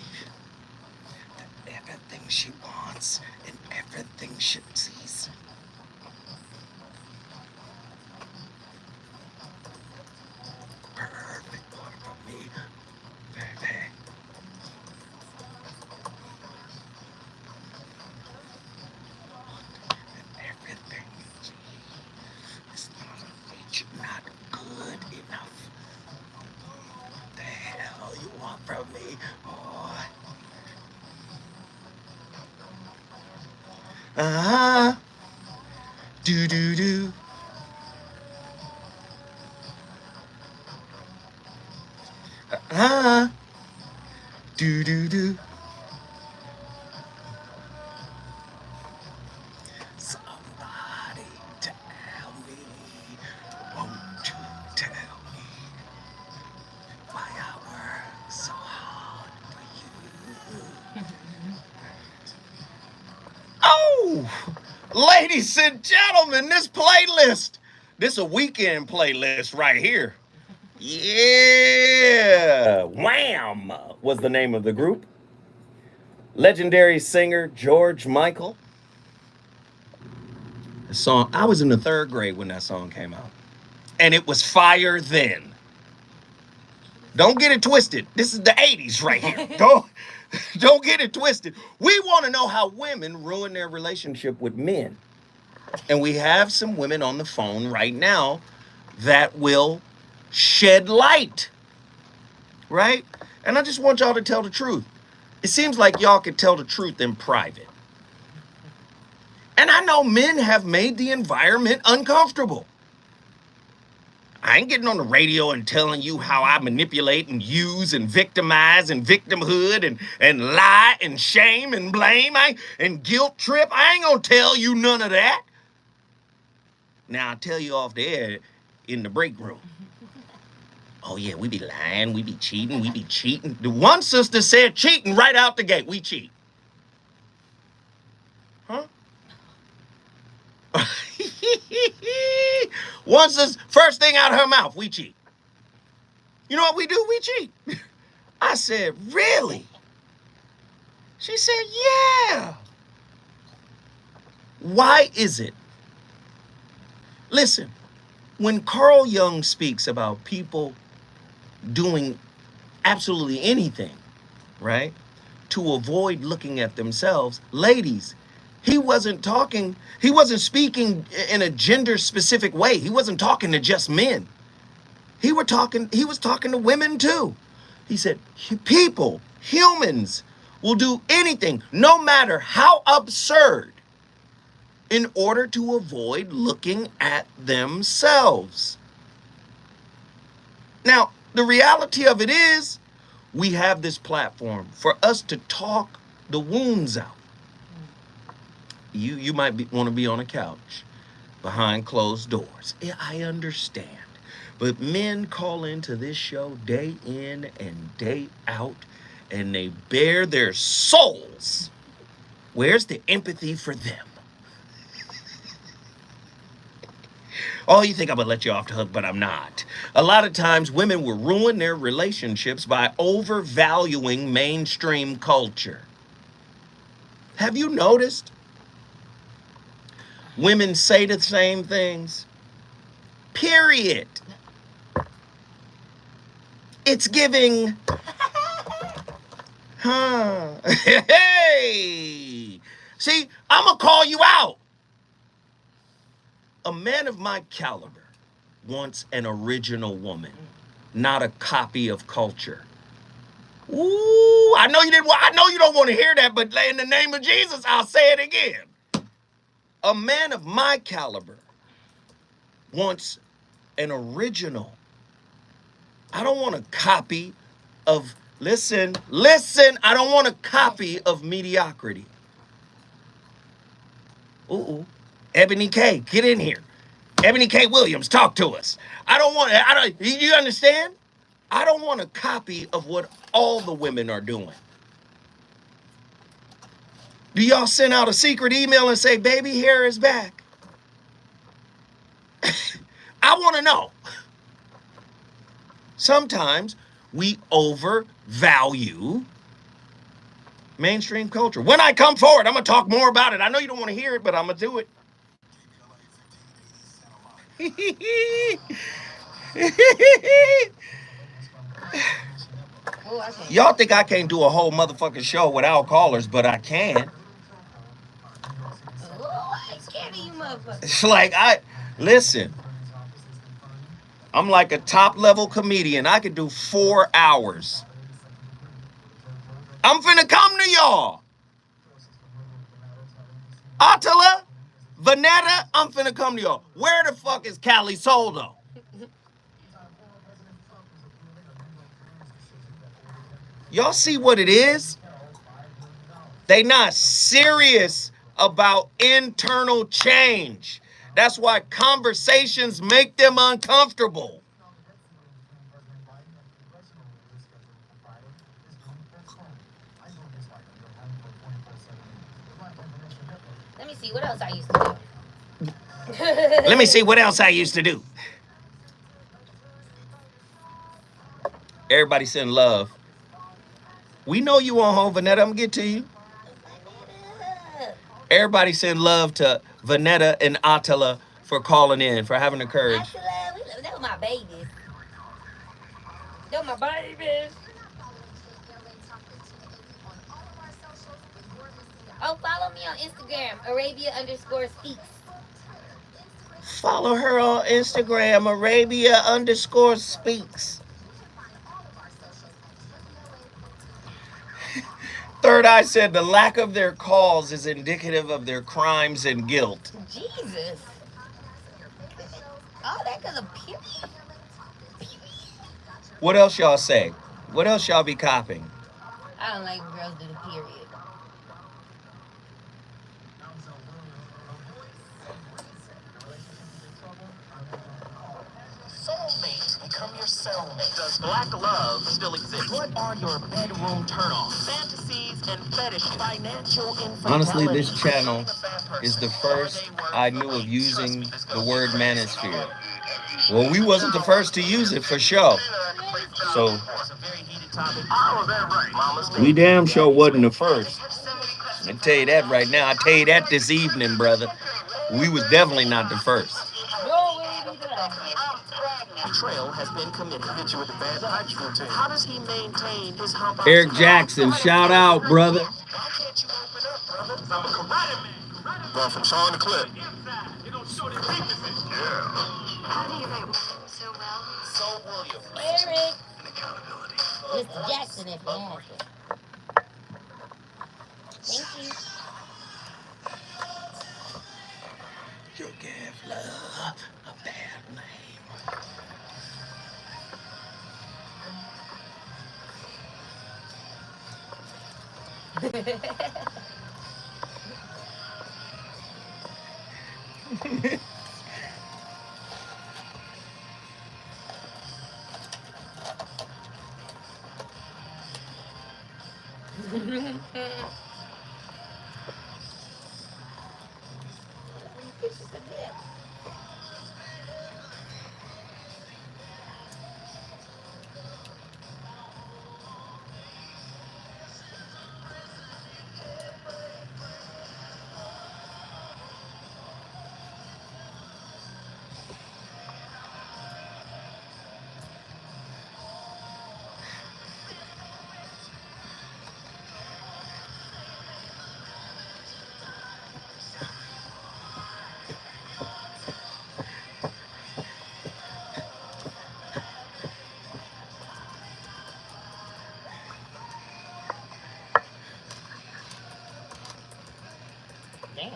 that everything she wants and everything she sees. Perfect one for me, baby. And everything you see is not good enough. The hell you want from me, boy? Do. Do. Somebody tell me, won't you tell me why I work so hard for you? Oh, ladies and gentlemen, this is a weekend playlist right here. Yeah, Wham was the name of the group. Legendary singer George Michael. The song, I was in the 3rd grade when that song came out. And it was fire then. Don't get it twisted. This is the 80s right here. Don't get it twisted. We want to know how women ruin their relationship with men. And we have some women on the phone right now that will shed light. Right? And I just want y'all to tell the truth. It seems like y'all can tell the truth in private. And I know men have made the environment uncomfortable. I ain't getting on the radio and telling you how I manipulate and use and victimize and victimhood and lie and shame and blame and guilt trip. I ain't gonna tell you none of that. Now I'll tell you off the air in the break room. Oh yeah, we be lying, we be cheating, we be cheating. The one sister said cheating right out the gate. We cheat. Huh? One sister, first thing out of her mouth, we cheat. You know what we do? We cheat. I said, really? She said, yeah. Why is it? Listen, when Carl Jung speaks about people doing absolutely anything, right, to avoid looking at themselves, ladies, he wasn't speaking in a gender specific way. He wasn't talking to just men. He was talking to women too. He said, people, humans will do anything, no matter how absurd, in order to avoid looking at themselves. Now, the reality of it is, we have this platform for us to talk the wounds out. You might want to be on a couch behind closed doors. Yeah, I understand. But men call into this show day in and day out, and they bare their souls. Where's the empathy for them? Oh, you think I'm gonna let you off the hook, but I'm not. A lot of times women will ruin their relationships by overvaluing mainstream culture. Have you noticed? Women say the same things. Period. It's giving. Huh. Hey. See, I'm gonna call you out. A man of my caliber wants an original woman, not a copy of culture. Ooh, I know you didn't. I know you don't want to hear that, but in the name of Jesus, I'll say it again. A man of my caliber wants an original. I don't want a copy of. Listen. I don't want a copy of mediocrity. Ooh. Ebony K, get in here. Ebony K. Williams, talk to us. You understand? I don't want a copy of what all the women are doing. Do y'all send out a secret email and say, baby hair is back? I want to know. Sometimes we overvalue mainstream culture. When I come forward, I'm going to talk more about it. I know you don't want to hear it, but I'm going to do it. Y'all think I can't do a whole motherfucking show without callers, but I can. It's like listen. I'm like a top level comedian. I could do 4 hours. I'm finna come to y'all. Attila, Vanetta, I'm finna come to y'all. Where the fuck is Cali Soldo? Y'all see what it is? They not serious about internal change. That's why conversations make them uncomfortable. Let me see what else I used to do. Let me see what else I used to do. Everybody send love. We know you on home, Vanetta. I'm gonna get to you. Everybody send love to Vanetta and Attila for calling in, for having the courage. Attila, they were my babies. They were my babies. Oh, follow me on Instagram, Arabia_speaks. Follow her on Instagram, Arabia_speaks. Third Eye said the lack of their calls is indicative of their crimes and guilt. Jesus. Oh, that because of period. What else y'all say? What else y'all be copying? I don't like when girls do the period. Soulmate become your cellmate. Does black love still exist? What are your bedroom turn-offs, fantasies, and fetishes? Financial infidelity. Honestly, this channel is the first I knew of using the word manosphere. Well, we wasn't the first to use it for sure. So we damn sure wasn't the first. I tell you that right now. I tell you that this evening, brother. We was definitely not the first. Betrayal has been committed. Hit you with the bad pipes routine. How does he maintain his hump? Eric Jackson, shout out, brother. Why can't you open up, brother? I'm a karate man. Going from Sean to Clip. How do you write women so well? So William. Eric. And accountability. Mr. Jackson, if you ask it. Thank you. You give love a bad name. Damn.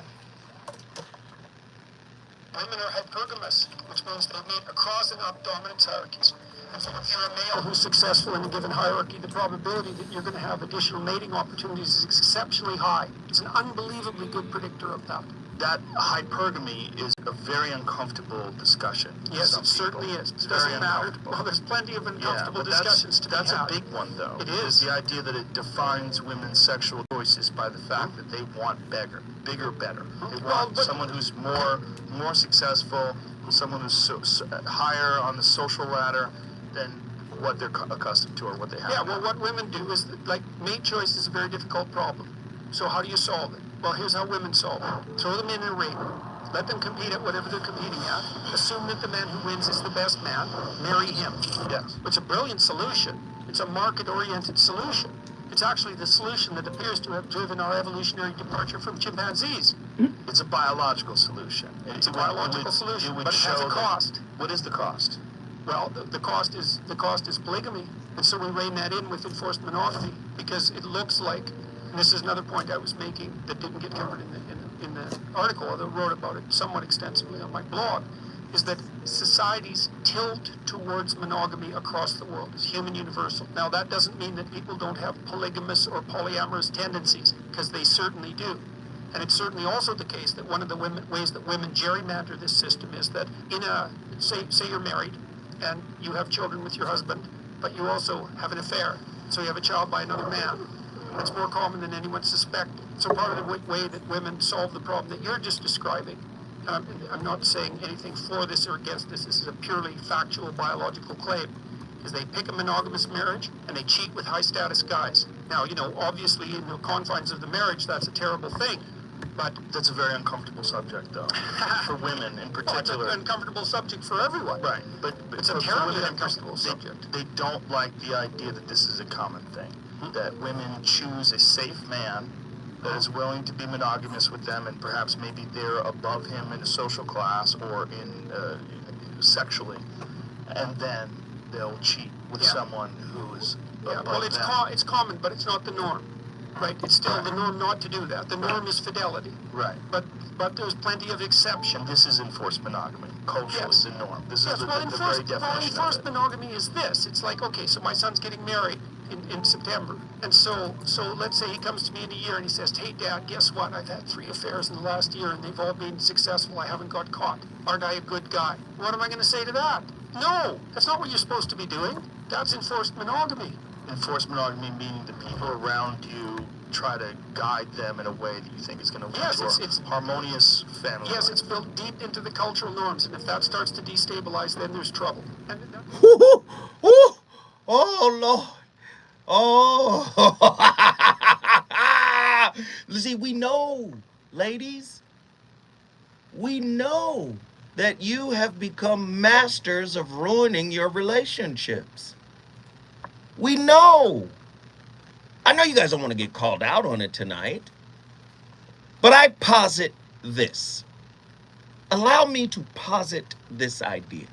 Women are hypergamous, which means they mate across and up dominance hierarchies. And so if you're a male who's successful in a given hierarchy, the probability that you're going to have additional mating opportunities is exceptionally high. It's an unbelievably good predictor of that. That hypergamy is a very uncomfortable discussion. Yes, it certainly is. It doesn't matter. Well, there's plenty of uncomfortable discussions to be had. That's a big one, though. It is. The idea that it defines women's sexual choices by the fact that they want bigger, better. They want someone who's more successful, someone who's higher on the social ladder than what they're accustomed to or what they have. Yeah, well, what women do is, like, mate choice is a very difficult problem. So how do you solve it? Well, here's how women solve it. Throw them in a ring. Let them compete at whatever they're competing at. Assume that the man who wins is the best man. Marry him. Yes. It's a brilliant solution. It's a market-oriented solution. It's actually the solution that appears to have driven our evolutionary departure from chimpanzees. It's a biological solution. It's a biological solution, but it has a cost. What is the cost? Well, the cost is polygamy, and so we rein that in with enforced monogamy because it looks like, and this is another point I was making that didn't get covered in the article, although I wrote about it somewhat extensively on my blog, is that societies tilt towards monogamy across the world as human universal. Now, that doesn't mean that people don't have polygamous or polyamorous tendencies, because they certainly do. And it's certainly also the case that one of the ways that women gerrymander this system is that in a, say you're married and you have children with your husband, but you also have an affair, so you have a child by another man. That's more common than anyone suspected. So part of the way that women solve the problem that you're just describing, I'm not saying anything for this or against this, this is a purely factual biological claim, is they pick a monogamous marriage and they cheat with high status guys. Now, obviously in the confines of the marriage, that's a terrible thing. But that's a very uncomfortable subject, though, for women in particular. Well, it's an uncomfortable subject for everyone. Right, but it's a terribly uncomfortable subject. They don't like the idea that this is a common thing, that women choose a safe man that is willing to be monogamous with them, and perhaps maybe they're above him in a social class or in sexually, and then they'll cheat with someone who is above well, them. it's common, but it's not the norm. Right, it's still the norm not to do that. The norm is fidelity. Right. But there's plenty of exceptions. This is enforced monogamy. Culturally, the norm. This is the very definition enforced of it. monogamy is this. It's like, okay, so my son's getting married in September. And so let's say he comes to me in a year and he says, hey, Dad, guess what? I've had 3 affairs in the last year and they've all been successful. I haven't got caught. Aren't I a good guy? What am I going to say to that? No, that's not what you're supposed to be doing. God's enforced monogamy. Enforced monogamy meaning the people around you try to guide them in a way that you think is going to lead to it's a harmonious family. Yes, it's built deep into the cultural norms, and if that starts to destabilize, then there's trouble. Woo, woo. Oh, Lord. Oh. See, we know, ladies, we know that you have become masters of ruining your relationships. We know. I know you guys don't want to get called out on it tonight, but I posit this. Allow me to posit this idea.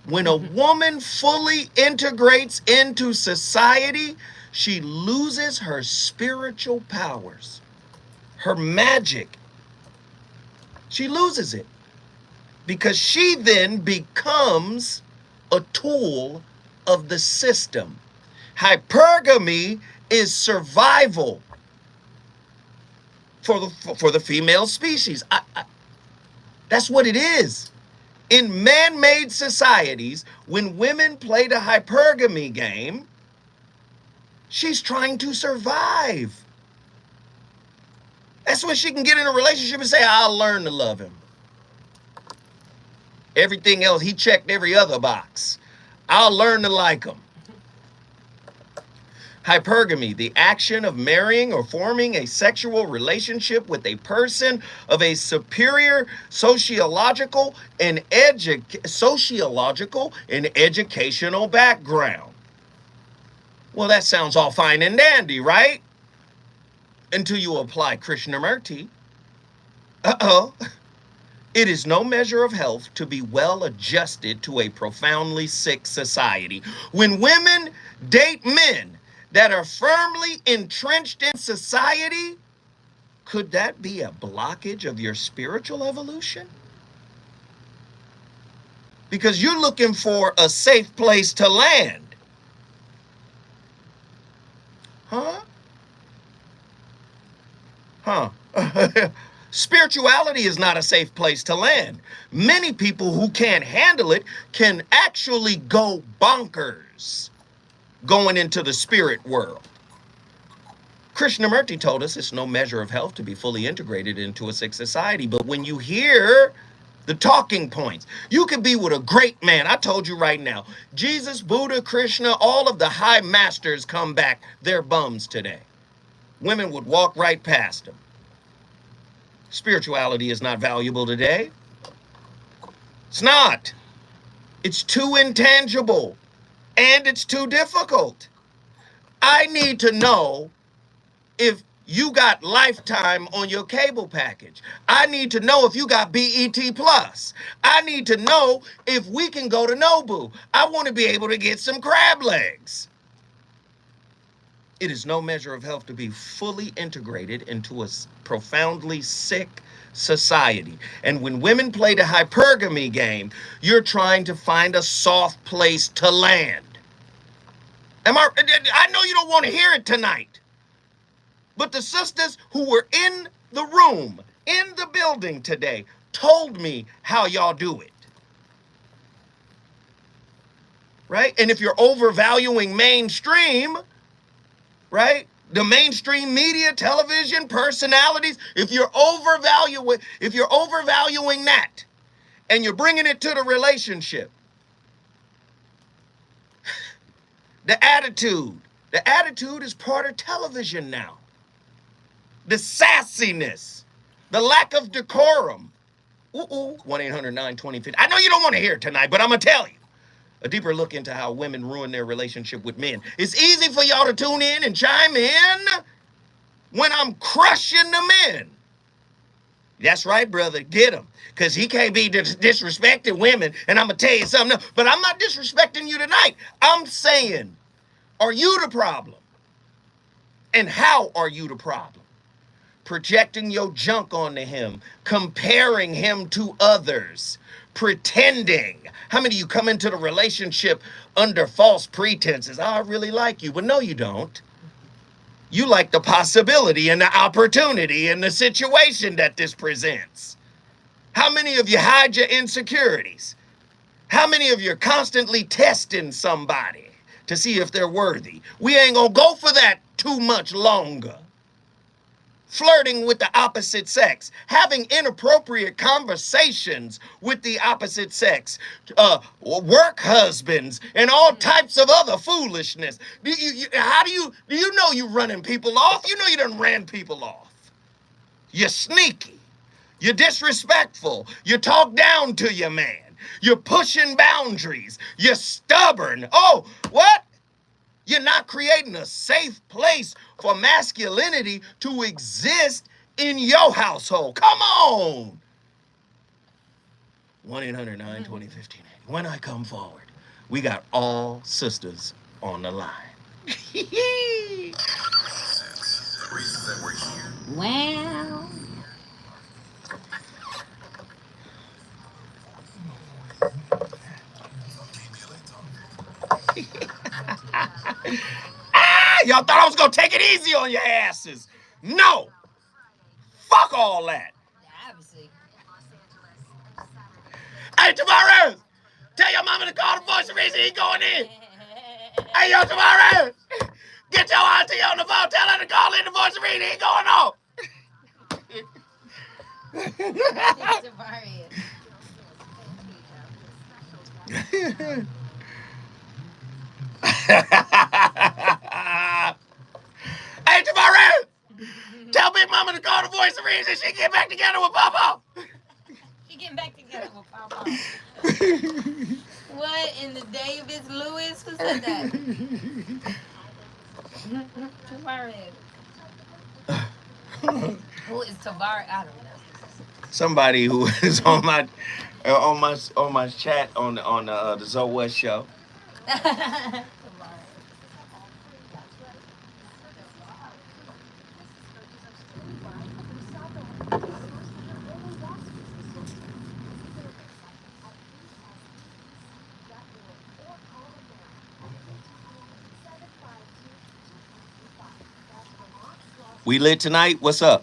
When a woman fully integrates into society, she loses her spiritual powers, her magic. She loses it because she then becomes a tool of the system. Hypergamy is survival for the female species. That's what it is. In man-made societies, when women play the hypergamy game, she's trying to survive. That's when she can get in a relationship and say, I'll learn to love him. Everything else, he checked every other box. I'll learn to like him. Hypergamy, the action of marrying or forming a sexual relationship with a person of a superior sociological and educational background. Well, that sounds all fine and dandy, right? Until you apply Krishnamurti. It is no measure of health to be well adjusted to a profoundly sick society. When women date men that are firmly entrenched in society, could that be a blockage of your spiritual evolution? Because you're looking for a safe place to land. Spirituality is not a safe place to land. Many people who can't handle it can actually go bonkers going into the spirit world. Krishnamurti told us it's no measure of health to be fully integrated into a sick society. But when you hear the talking points, you could be with a great man. I told you right now, Jesus, Buddha, Krishna, all of the high masters come back. They're bums today. Women would walk right past them. Spirituality is not valuable today. It's not. It's too intangible. And it's too difficult. I need to know if you got Lifetime on your cable package. I need to know if you got BET Plus. I need to know if we can go to Nobu. I want to be able to get some crab legs. It is no measure of health to be fully integrated into a profoundly sick society. And when women play the hypergamy game, you're trying to find a soft place to land. I know you don't want to hear it tonight, but the sisters who were in the room, in the building today, told me how y'all do it. Right? And if you're overvaluing mainstream, right? The mainstream media, television, personalities, if you're overvaluing that and you're bringing it to the relationship, the attitude is part of television now. The sassiness, the lack of decorum. 1-800-920-50. I know you don't want to hear it tonight, but I'm going to tell you. A deeper look into how women ruin their relationship with men. It's easy for y'all to tune in and chime in when I'm crushing the men. That's right, brother. Get him. Because he can't be disrespecting women. And I'm going to tell you something else. But I'm not disrespecting you tonight. I'm saying, are you the problem? And how are you the problem? Projecting your junk onto him. Comparing him to others. Pretending. How many of you come into the relationship under false pretenses? I really like you. But no, you don't. You like the possibility and the opportunity and the situation that this presents. How many of you hide your insecurities? How many of you are constantly testing somebody to see if they're worthy? We ain't gonna go for that too much longer. Flirting with the opposite sex, having inappropriate conversations with the opposite sex, work husbands, and all types of other foolishness. Do you know you running people off? You know you done ran people off. You're sneaky. You're disrespectful. You talk down to your man. You're pushing boundaries. You're stubborn. Oh, what? You're not creating a safe place for masculinity to exist in your household. Come on. 1-800-920-1580. When I come forward, we got all sisters on the line. Reasons that we're here. Wow. Y'all thought I was gonna take it easy on your asses. No. Fuck all that. Obviously. Hey, Tavares, tell your mama to call the voice of reason. He going in. Hey, yo, Tavares, get your auntie on the phone. Tell her to call in the voice of reason. He going on. Hey, Tavares, tell Big Mama to call the voice of reason. She get back together with Papa. She getting back together with Papa. What in the Davis Lewis? Who said that? Tavares. Who is Tavares? I don't know. Somebody who is on my chat on the Zoe West show. We lit tonight? What's up?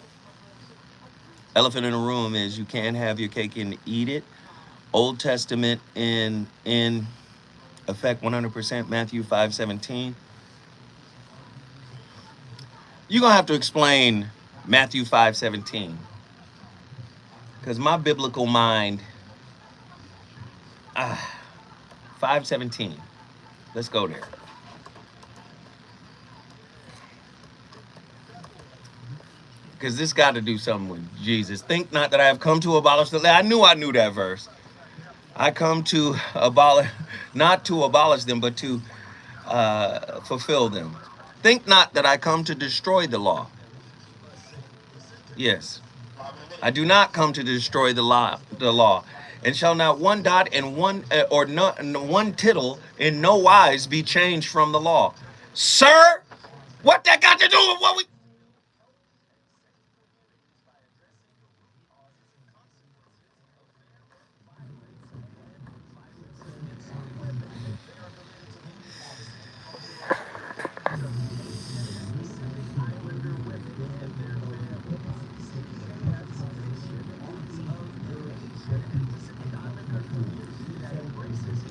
Elephant in the room is you can't have your cake and eat it. Old Testament in effect 100%, Matthew 5:17. You're going to have to explain Matthew 5:17. Because my biblical mind, 5:17. Let's go there. Because this got to do something with Jesus. Think not that I have come to abolish the law. I knew that verse. I come to not to abolish them, but to fulfill them. Think not that I come to destroy the law. Yes. I do not come to destroy the law. And shall not one dot and one tittle in no wise be changed from the law. Sir, what that got to do with what we...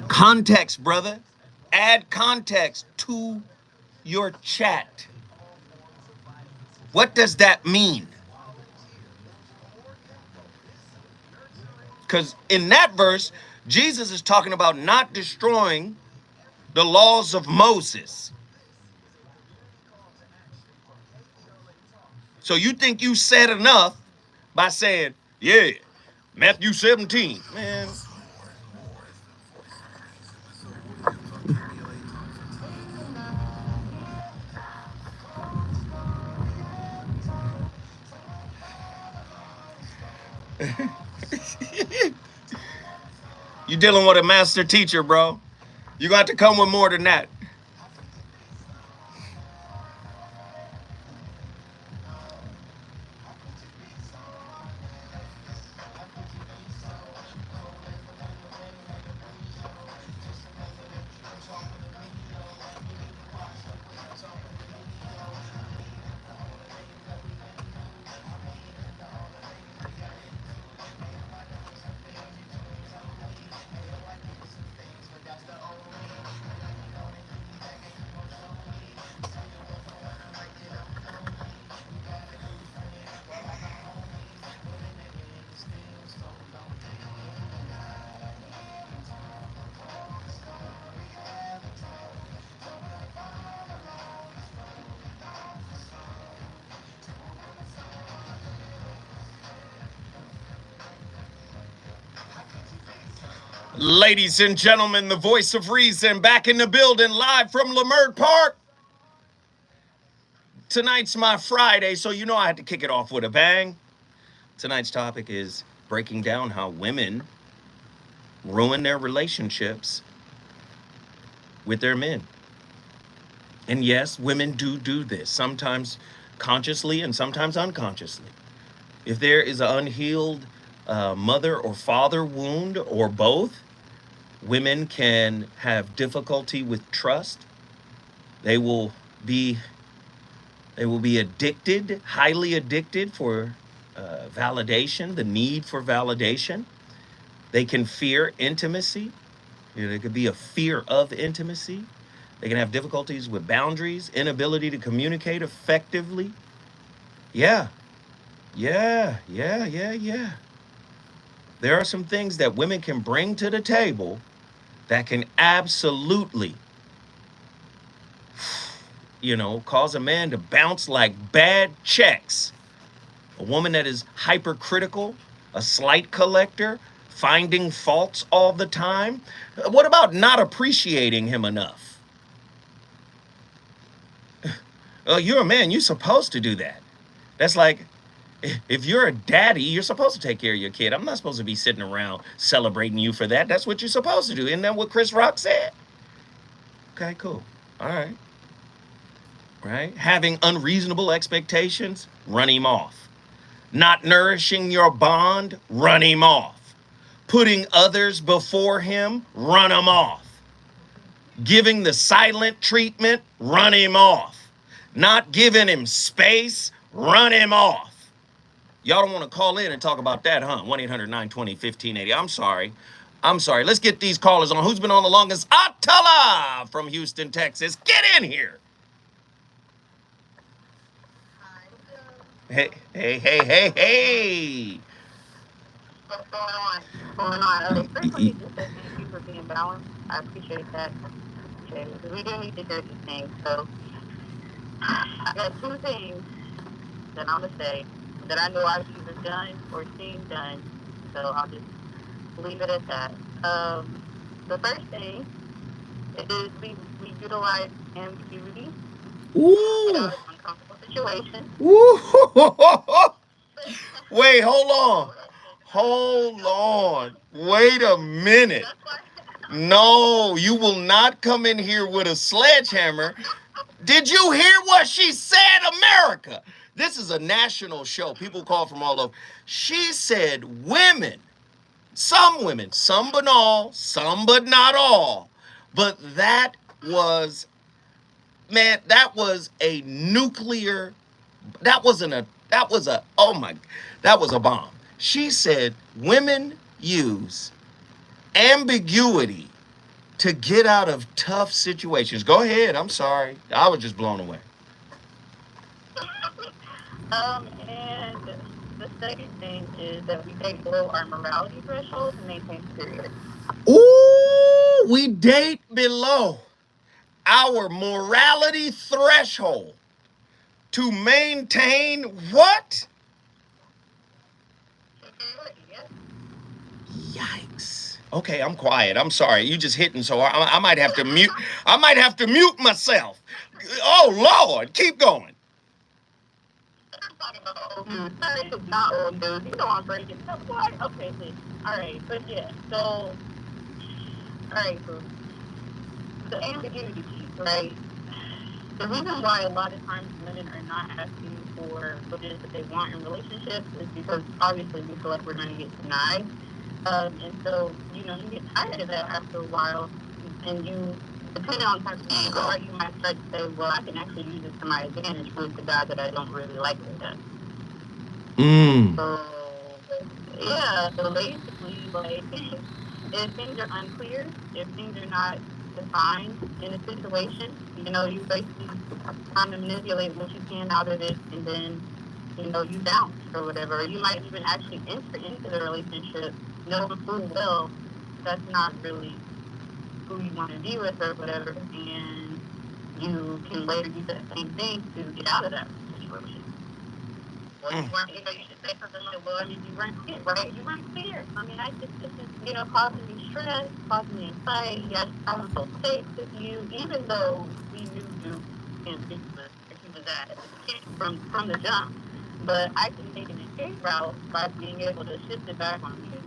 Context, brother. Add context to your chat. What does that mean? Because in that verse, Jesus is talking about not destroying the laws of Moses. So you think you said enough by saying, yeah, Matthew 17. Man. You're dealing with a master teacher, bro. You got to come with more than that. Ladies and gentlemen, the voice of reason back in the building, live from Leimert Park. Tonight's my Friday, so you know I had to kick it off with a bang. Tonight's topic is breaking down how women ruin their relationships with their men. And yes, women do this, sometimes consciously and sometimes unconsciously. If there is an unhealed mother or father wound or both, women can have difficulty with trust. They will be addicted, highly addicted for validation, the need for validation. They can fear intimacy. There could be a fear of intimacy. They can have difficulties with boundaries, inability to communicate effectively. Yeah. There are some things that women can bring to the table that can absolutely, cause a man to bounce like bad checks. A woman that is hypercritical, a slight collector, finding faults all the time. What about not appreciating him enough? You're a man, you're supposed to do that. That's like, if you're a daddy, you're supposed to take care of your kid. I'm not supposed to be sitting around celebrating you for that. That's what you're supposed to do. Isn't that what Chris Rock said? Okay, cool. All right. Right? Having unreasonable expectations, run him off. Not nourishing your bond, run him off. Putting others before him, run him off. Giving the silent treatment, run him off. Not giving him space, run him off. Y'all don't want to call in and talk about that, huh? 1-800-920-1580. I'm sorry. Let's get these callers on. Who's been on the longest? Atala from Houston, Texas. Get in here. Hey. What's going on? First, let me just say thank you for being balanced. I appreciate that. Okay, because we do need to hear these things. So, I got two things that I'm going to say that I know I've either done or seen done. So, I'll just leave it at that. The first thing is we utilize ambiguity in an uncomfortable situation. Wait, hold on. Wait a minute. No, you will not come in here with a sledgehammer. Did you hear what she said, America? This is a national show. People call from all over. She said some women, some but all, some but not all. But that was a nuclear, that was a bomb. She said women use ambiguity to get out of tough situations. Go ahead. I'm sorry. I was just blown away. And the second thing is that we date below our morality threshold to maintain superiority. Ooh, we date below our morality threshold to maintain what? Yikes. Okay, I'm quiet. I'm sorry. You just hitting, so I might have to mute. I might have to mute myself. Oh Lord, keep going. Not old news. You know I'm breaking stuff. What? Okay, see. All right, but yeah. So, all right. So the ambiguity piece, right? The reason why a lot of times women are not asking for what it is that they want in relationships is because obviously we feel like we're going to get denied. And so, you get tired of that after a while, and you, depending on the type of people, right, you might start to say, well, I can actually use it to my advantage with the guy that I don't really like with that. So, yeah, so basically, like, if things are unclear, if things are not defined in a situation, you basically trying to manipulate what you can out of it, and then, you bounce or whatever. Or you might even actually enter into the relationship knowing full well that's not really who you want to be with or whatever, and you can later use that same thing to get out of that situation. Well, you should say something like, well, you weren't scared, right? You weren't scared. I mean, this is, causing me stress, causing me anxiety. Yes, I was so safe with you, even though we knew you and he was at from the jump. But I can take an escape route by being able to shift it back on you,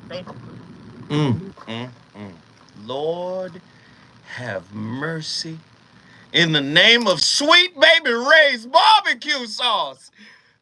basically. Lord have mercy. In the name of sweet baby Ray's barbecue sauce.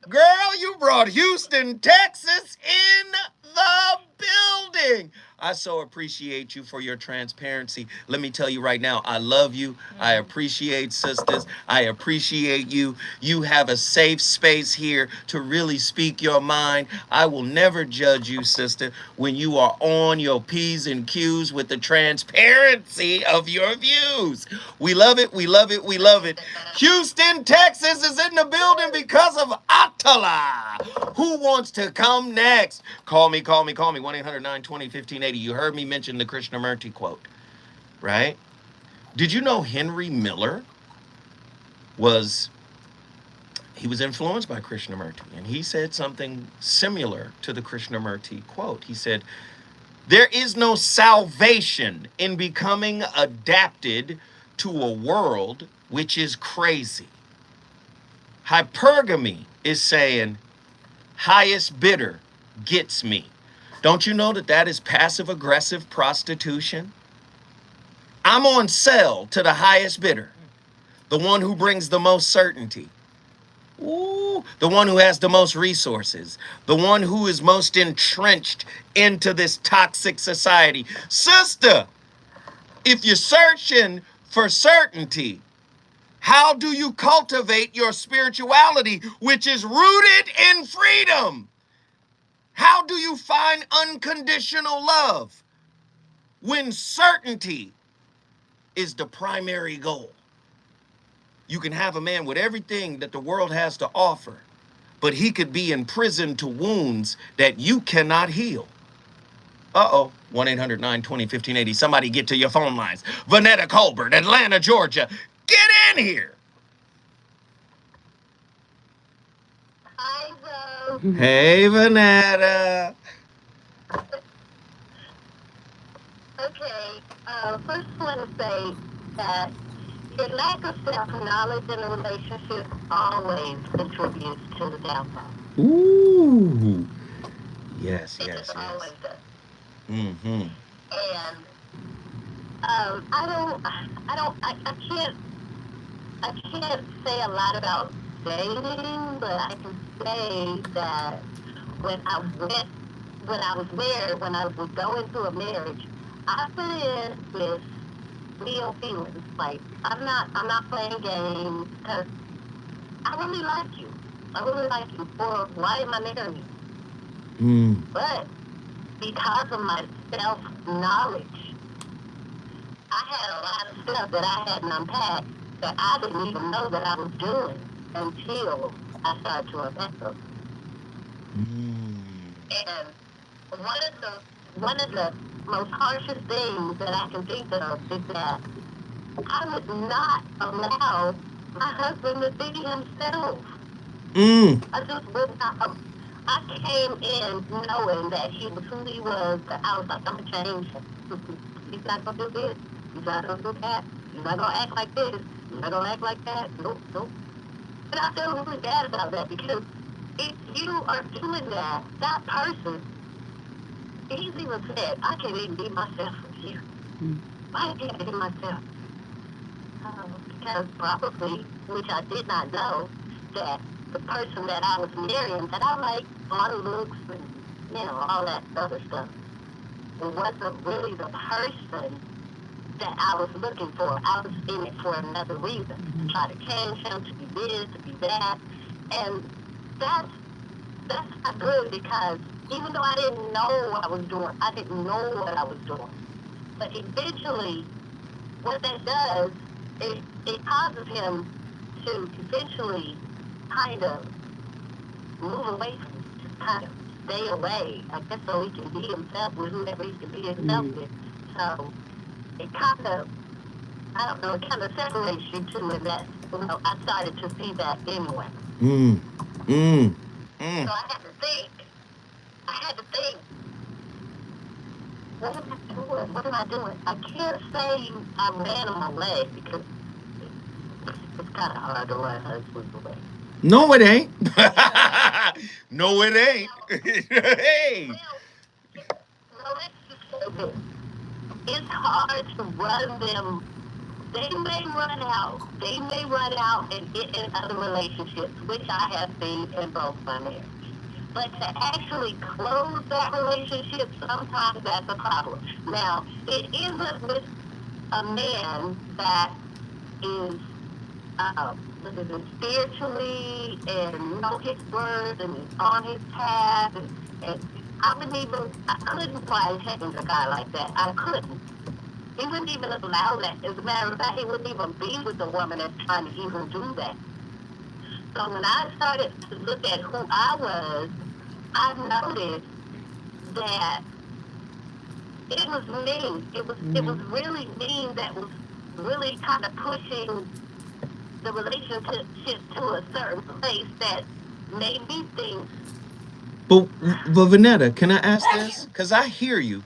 Girl, you brought Houston, Texas in the building. I so appreciate you for your transparency. Let me tell you right now, I love you. I appreciate sisters. I appreciate you. You have a safe space here to really speak your mind. I will never judge you, sister, when you are on your P's and Q's with the transparency of your views. We love it. We love it. We love it. Houston, Texas is in the building because of Atala. Who wants to come next? Call me. 1-800-920-1580. You heard me mention the Krishnamurti quote, right? Did you know Henry Miller was influenced by Krishnamurti, and he said something similar to the Krishnamurti quote. He said, there is no salvation in becoming adapted to a world which is crazy. Hypergamy is saying, highest bidder gets me. Don't you know that that is passive-aggressive prostitution? I'm on sale to the highest bidder, the one who brings the most certainty. Ooh, the one who has the most resources, the one who is most entrenched into this toxic society. Sister, if you're searching for certainty, how do you cultivate your spirituality, which is rooted in freedom? How do you find unconditional love when certainty is the primary goal? You can have a man with everything that the world has to offer, but he could be imprisoned to wounds that you cannot heal. 1-800-920-1580. Somebody get to your phone lines. Vanetta Colbert, Atlanta, Georgia. Get in here. Hi, Rose. Hey, Vanetta. Okay, first I want to say that your lack of self-knowledge in a relationship always contributes to the downfall. Ooh. Yes. It just always does. Mm-hmm. And I can't say a lot about dating, but I can say that when I was going through a marriage, I put in with real feelings. Like I'm not playing games because I really like you. I really like you. For why am I marrying you? But because of my self-knowledge, I had a lot of stuff that I hadn't unpacked that I didn't even know that I was doing until I started to unpack them. And one of the most harshest things that I can think of is that I would not allow my husband to be himself. I just would not. I came in knowing that he was who he was, but I was like, I'm gonna change him. He's not gonna do this. He's not gonna do that. He's not gonna act like this. He's not gonna act like that. Nope. And I feel really bad about that because if you are doing that, that person, he's even said, I can't even be myself with you. I can't be myself. Because probably, which I did not know, that the person that I was marrying, that I like on looks and, all that other stuff, it wasn't really the person that I was looking for. I was in it for another reason. To try to change him, to be this, to be that. And that's not good because even though I didn't know what I was doing, I didn't know what I was doing. But eventually, what that does is it causes him to eventually kind of move away from me, just kind of stay away, I guess, so he can be himself with whoever he can be himself with. So it kind of, I don't know, it kind of separates you two, and that, I started to see that anyway. So I had to think, What am I doing? I can't say I ran on my leg because it's kind of hard to run husband's away. No, it ain't. No, it ain't. Hey. Well, let's just say this. It's hard to run them. They may run out. They may run out and get in other relationships, which I have seen in both my marriages. But to actually close that relationship, sometimes that's a problem. Now, it isn't with a man that is spiritually and know his words and is on his path. And I couldn't fly heaven a guy like that. I couldn't. He wouldn't even allow that. As a matter of fact, he wouldn't even be with a woman that's trying to even do that. So when I started to look at who I was, I noticed that it was me. It was really me that was really kind of pushing the relationship to a certain place that made me think. But Vanetta, can I ask this? Because I hear you.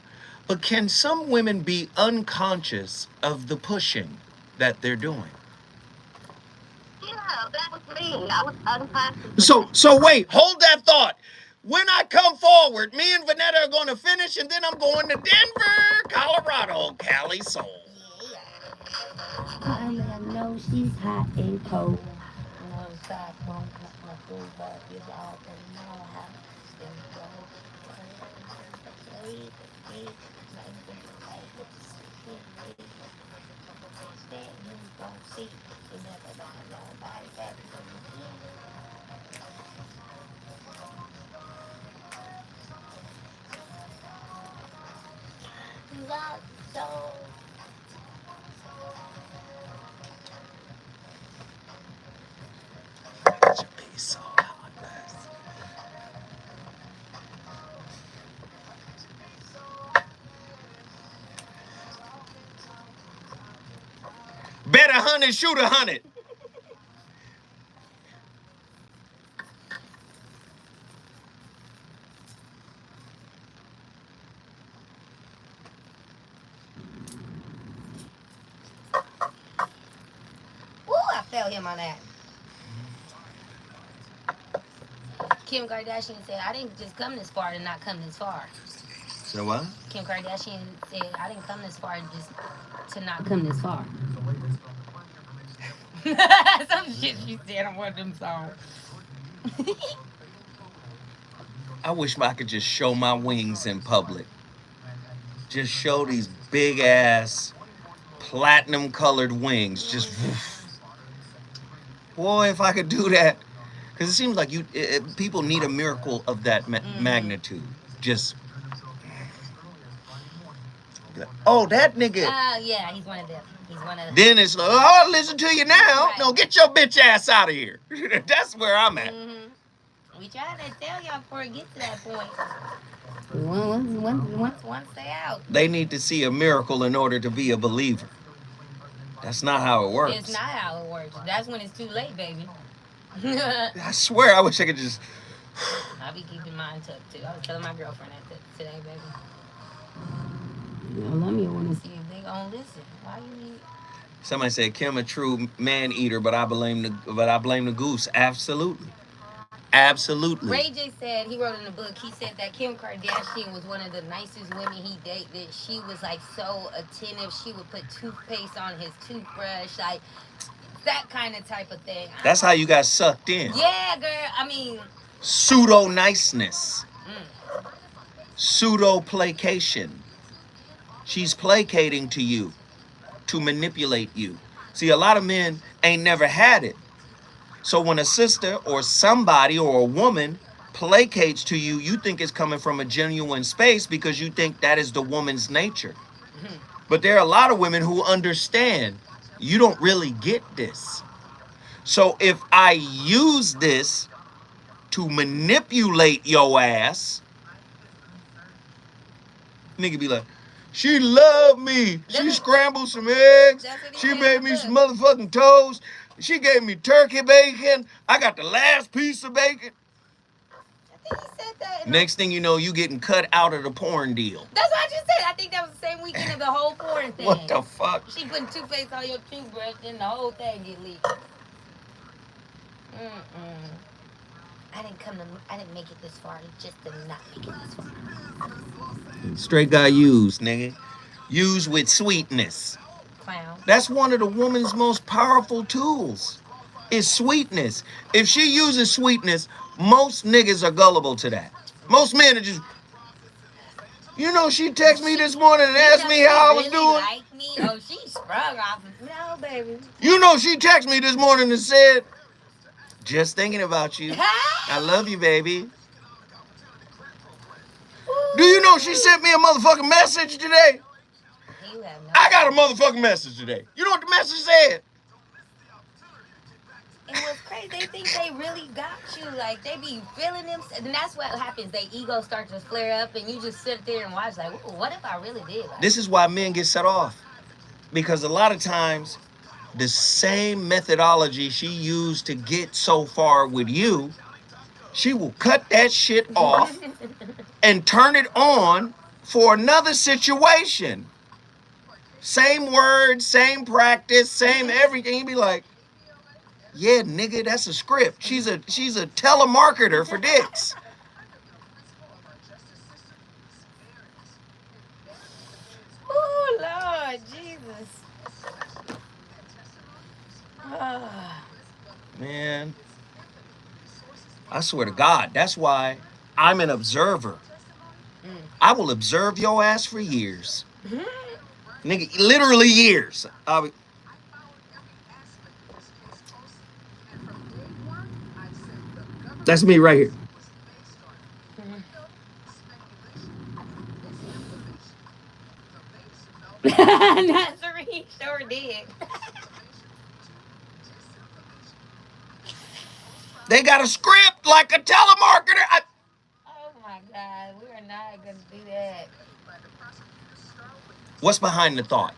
But can some women be unconscious of the pushing that they're doing? Yeah, that was me. I was unconscious. So wait, hold that thought. When I come forward, me and Vanetta are going to finish, and then I'm going to Denver, Colorado, Cali Soul. I know she's hot and cold. No stop, won't my food, but you already know how. Still flow. That you gon' see. You never gonna know nobody better than me. Love so. Peace. Bet 100, shoot 100. Woo, I felt him on that. Kim Kardashian said, I didn't just come this far to not come this far. So what? Kim Kardashian said, I didn't come this far just to not Come this far. Some shit she said on one of them songs. I wish I could just show my wings in public. Just show these big ass platinum colored wings. Just woof. Boy, if I could do that. Because it seems like people need a miracle of that magnitude. Just. Oh, that nigga. Yeah, he's one of them. He's one of them. Then it's like, oh, I'll listen to you now. Right. No, get your bitch ass out of here. That's where I'm at. We try to tell y'all before it gets to that point. Once they out. They need to see a miracle in order to be a believer. That's not how it works. It's not how it works. That's when it's too late, baby. I swear, I wish I could just. I'll be keeping mine tucked too. I was telling my girlfriend that today, baby. I love you. I want to see if they gonna listen. Why you need? Somebody said Kim a true man eater, but I blame the goose. Absolutely. Absolutely. Ray J said, he wrote in the book, he said that Kim Kardashian was one of the nicest women he dated. She was like so attentive. She would put toothpaste on his toothbrush, like that kind of type of thing. That's how you got sucked in. Yeah, girl. I mean, pseudo niceness, pseudo placation. She's placating to you to manipulate you. See, a lot of men ain't never had it. So when a sister or somebody or a woman placates to you, you think it's coming from a genuine space because you think that is the woman's nature. But there are a lot of women who understand you don't really get this. So if I use this to manipulate your ass, nigga be like, she loved me. She scrambled some eggs. She made me some motherfucking toast. She gave me turkey bacon. I got the last piece of bacon. think he said that. Next thing you know, you getting cut out of the porn deal. That's what I just said. I think that was the same weekend of the whole porn thing. What the fuck? She putting toothpaste on your toothbrush and the whole thing get leaked. I didn't make it this far just to not make it this far. Straight guy used, nigga. Used with sweetness. Clown. That's one of the woman's most powerful tools. Is sweetness. If she uses sweetness, most niggas are gullible to that. Most men are just. You know, she texted me this morning and asked me how I was doing. Like me? Oh, she sprung off of no, baby. You know, she texted me this morning and said, "Just thinking about you. I love you, baby." Do you know she sent me a motherfucking message today? I got a motherfucking message today. You know what the message said? And what's crazy, they think they really got you. Like, they be feeling them. And that's what happens. Their ego starts to flare up, and you just sit there and watch, like, what if I really did? Like, This is why men get set off. Because a lot of times, the same methodology she used to get so far with you, she will cut that shit off and turn it on for another situation. Same words, same practice, same everything. You be like, yeah, nigga, that's a script. She's a telemarketer for dicks. oh, Lord, Jesus. Man, I swear to God, that's why I'm an observer. I will observe your ass for years. Nigga, literally years. That's me right here. Nazarene sure did. They got a script like a telemarketer. Oh my God, we are not gonna do that. What's behind the thought?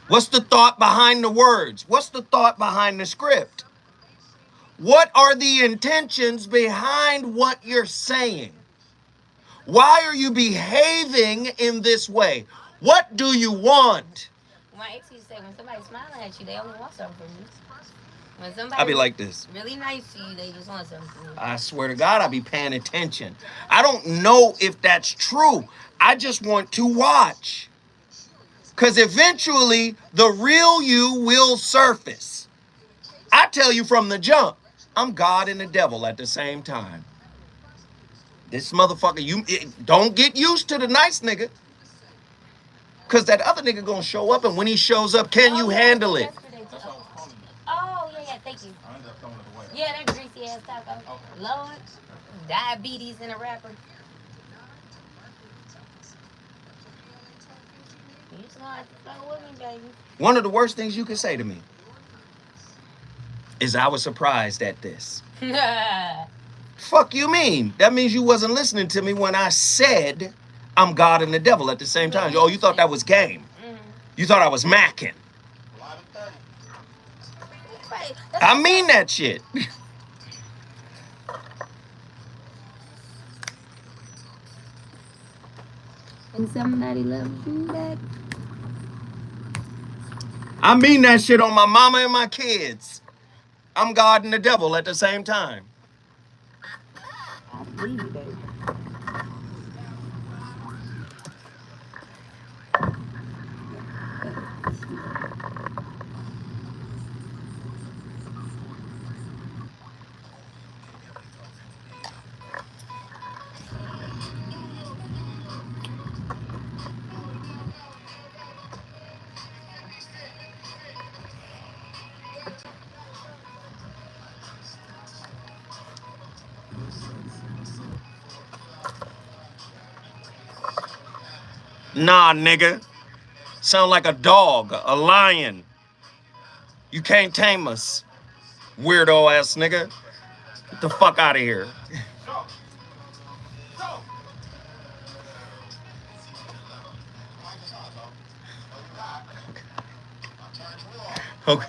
What's the thought behind the words? What's the thought behind the script? What are the intentions behind what you're saying? Why are you behaving in this way? What do you want? My ex used to say, when somebody's smiling at you, they only want something from you. When somebody I be like this. really nice to you, they just want something from you. I swear to God, I be paying attention. I don't know if that's true. I just want to watch. Because eventually, the real you will surface. I tell you from the jump, I'm God and the devil at the same time. This motherfucker, don't get used to the nice nigga. Because that other nigga gonna show up, and when he shows up, can you handle it? Oh, yeah, thank you. Yeah, that greasy ass taco. Lord, diabetes in a wrapper. You just gonna have to flow with me, baby. One of the worst things you can say to me is I was surprised at this. Fuck you mean? That means you wasn't listening to me when I said I'm God and the devil at the same time. Oh, you thought that was game. You thought I was macking. I mean that shit. And somebody loves you back. I mean that shit on my mama and my kids. I'm God and the devil at the same time. I believe you, baby. Nah, nigga. Sound like a dog, a lion. You can't tame us, weirdo ass nigga. Get the fuck out of here. Okay.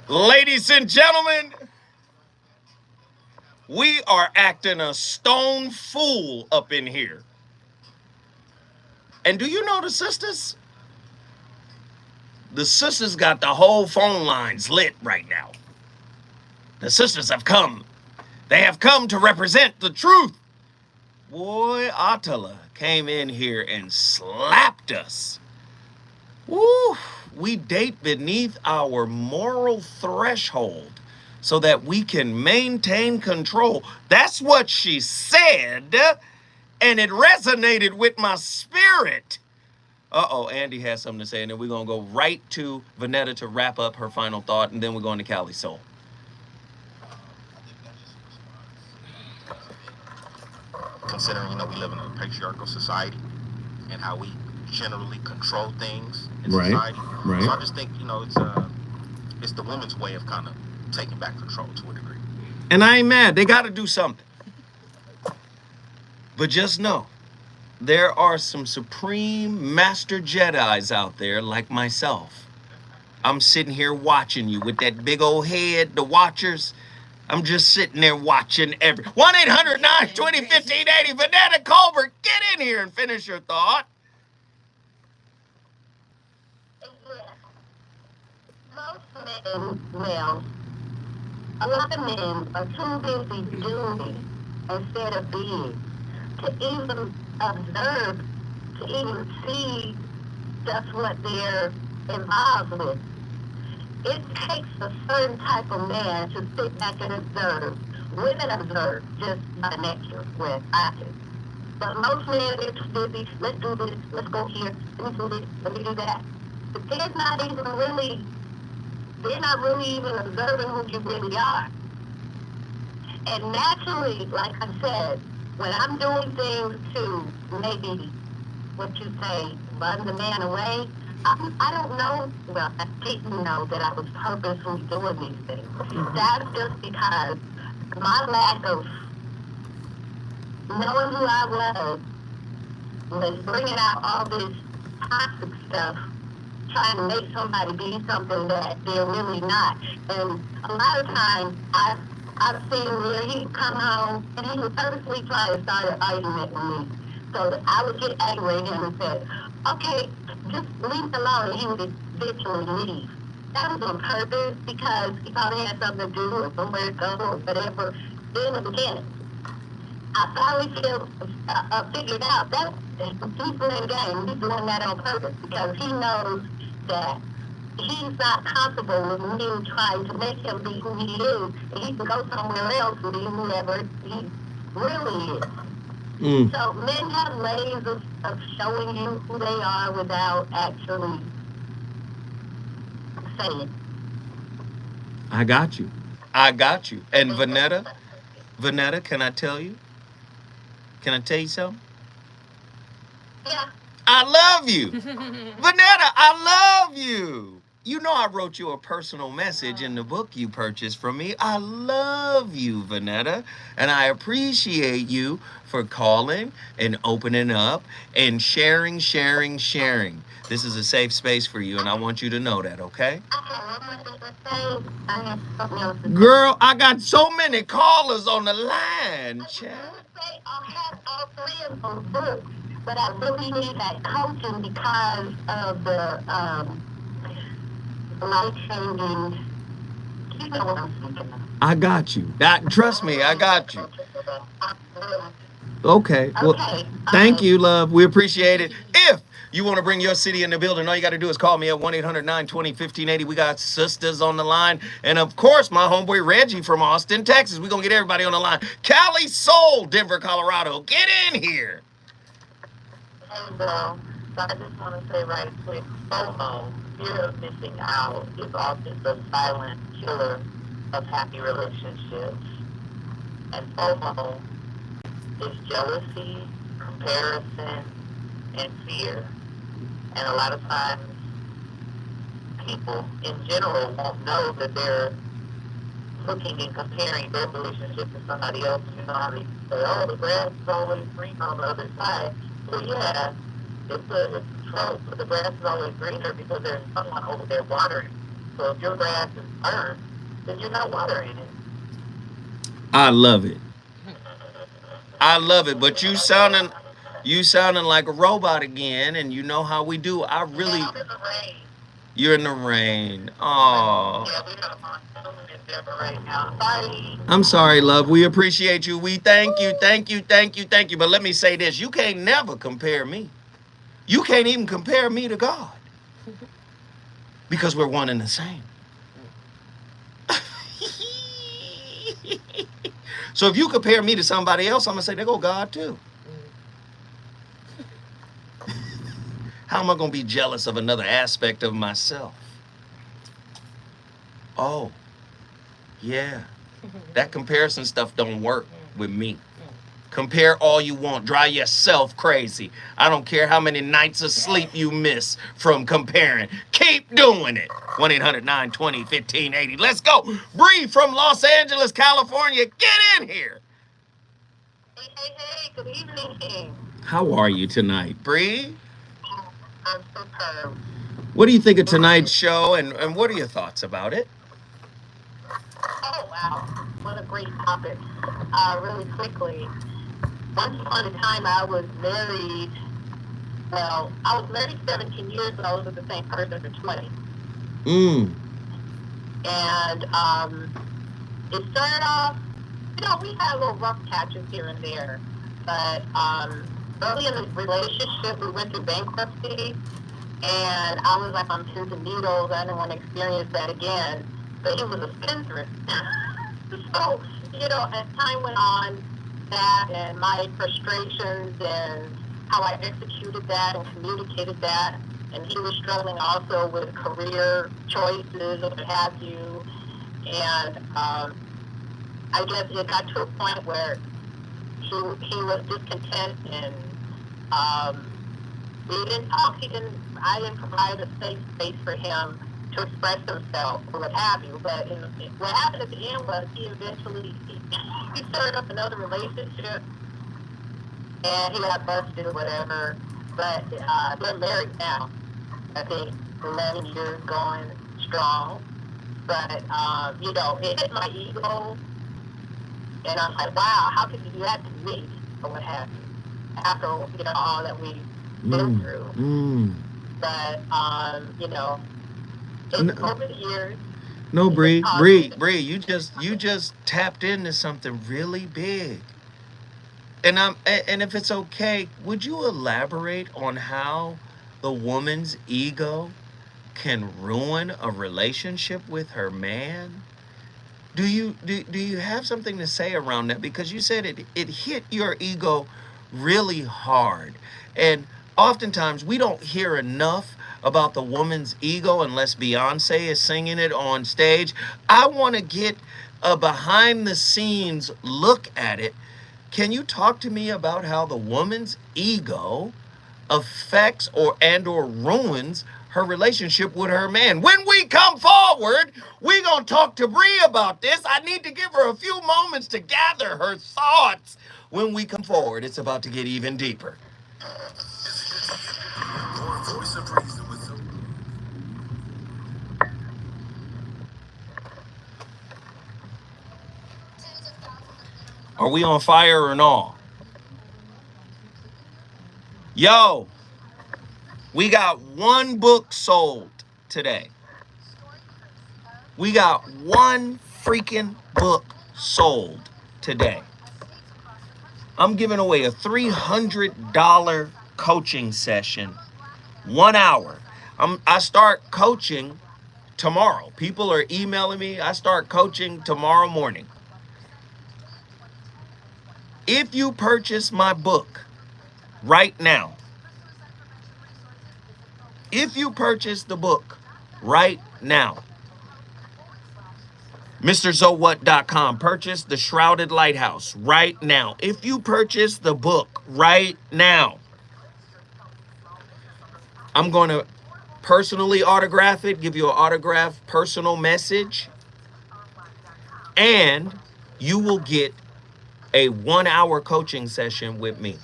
Ladies and gentlemen, we are acting a stone fool up in here. And do you know the sisters? The sisters got the whole phone lines lit right now. The sisters have come. They have come to represent the truth. Boy, Attila came in here and slapped us. Woo! We date beneath our moral threshold so that we can maintain control. That's what she said, and it resonated with my spirit. Uh-oh, Andy has something to say, and then we're going to go right to Vanetta to wrap up her final thought, and then we're going to Cali Soul. Considering, we live in a patriarchal society and how we generally control things in society. Right. So I just think, it's the woman's way of kind of taking back control to a degree. And I ain't mad. They got to do something. But just know, there are some supreme master Jedis out there like myself. I'm sitting here watching you with that big old head, the watchers. I'm just sitting there watching 1-800-920-1580. Vanetta Colbert, get in here and finish your thought. Most men, well, a lot of men are too busy doing instead of being, to even observe, to even see just what they're involved with. It takes a certain type of man to sit back and observe. Women observe just by nature, with eyes. But most men, they're too busy. Let's do this. Let's go here. Let me do this. Let me do that. But they're not really even observing who you really are. And naturally, like I said, when I'm doing things to maybe, what you say, run the man away, I don't know, well, I didn't know that I was purposely doing these things. That's just because my lack of knowing who I was bringing out all this toxic stuff, trying to make somebody be something that they're really not. And a lot of times, I've seen where he'd come home and he would purposely try to start an argument with me. So I would get angry at him and say, okay, just leave it alone, and he would eventually leave. That was on purpose because he probably had something to do or somewhere to go or whatever in the beginning. I finally figured out that he's playing game. He's doing that on purpose because he knows that he's not comfortable with me trying to make him be who he is, and he can go somewhere else and be whoever he really is. So men have ways of showing you who they are without actually saying. I got you. And Vanetta, can I tell you? Can I tell you something? Yeah. I love you. Vanetta, I love you. You know I wrote you a personal message in the book you purchased from me. I love you, Vanetta, and I appreciate you for calling and opening up and sharing. This is a safe space for you, and I want you to know that, okay? Girl, I got so many callers on the line, child. I have all three of those books, but I really need that coaching because of the life-changing, you know what I'm speaking of. I got you. Trust me, I got you. Okay. Well, thank you, love. We appreciate it. If you want to bring your city in the building, all you got to do is call me at 1-800-920-1580. We got sisters on the line. And, of course, my homeboy Reggie from Austin, Texas. We're going to get everybody on the line. Cali Soul, Denver, Colorado. Get in here. Hey, girl. So I just want to say right quick, FOMO, fear of missing out, is often the silent killer of happy relationships. And FOMO is jealousy, comparison, and fear. And a lot of times, people in general won't know that they're looking and comparing their relationship to somebody else. You know how they say, oh, the grass is always green on the other side. Well, yeah, it's a trope, but the grass is always greener because there's someone over there watering. So if your grass is burnt, then you're not watering it. I love it. I love it. But you sounding like a robot again, and you know how we do. I really. Yeah, I'm in the rain. You're in the rain. Oh. Yeah, we got a monsoon in Denver right now. Sorry. I'm sorry, love. We appreciate you. We thank you, thank you, thank you, thank you. But let me say this: you can't never compare me. You can't even compare me to God, because we're one and the same. So if you compare me to somebody else, I'm gonna say, there go God too. How am I gonna be jealous of another aspect of myself? Oh, yeah. That comparison stuff don't work with me. Compare all you want. Drive yourself crazy. I don't care how many nights of sleep you miss from comparing. Keep doing it. 1-800-920-1580. Let's go. Bree from Los Angeles, California. Get in here. Hey, good evening. How are you tonight, Bree? I'm superb. What do you think of tonight's show, and what are your thoughts about it? Oh, wow. What a great topic. Really quickly, once upon a time I was married, well, I was married 17 years, but I was with the same person for 20. And it started off, we had little rough patches here and there. But early in the relationship, we went through bankruptcy. And I was like on pins and needles. I didn't want to experience that again. But he was a spendthrift. So, as time went on, that and my frustrations and how I executed that and communicated that. And he was struggling also with career choices or what have you. And I guess it got to a point where he was discontent and we didn't talk. I didn't provide a safe space for him to express himself or what have you. But what happened at the end was he eventually he started up another relationship and he got busted or whatever. But they're married now. I think 11 years going strong. But it hit my ego, and I'm like, wow, how could you do that to me or what have you? After all that we been through. But it's over the years. No, Bree, you just tapped into something really big. And if it's okay, would you elaborate on how the woman's ego can ruin a relationship with her man? Do you have something to say around that? Because you said it hit your ego really hard. And oftentimes we don't hear enough about the woman's ego unless Beyonce is singing it on stage. I want to get a behind the scenes look at it. Can you talk to me about how the woman's ego affects or ruins her relationship with her man? When we come forward, we're going to talk to Bree about this. I need to give her a few moments to gather her thoughts. When we come forward, it's about to get even deeper. Are we on fire or not? Yo, we got one book sold today. We got one freaking book sold today. I'm giving away a $300 coaching session, 1 hour. I start coaching tomorrow. People are emailing me. I start coaching tomorrow morning. If you purchase my book right now, if you purchase the book right now, MrZoWhat.com, purchase The Shrouded Lighthouse right now. If you purchase the book right now, I'm going to personally autograph it, give you an autographed personal message, and you will get a 1 hour coaching session with me.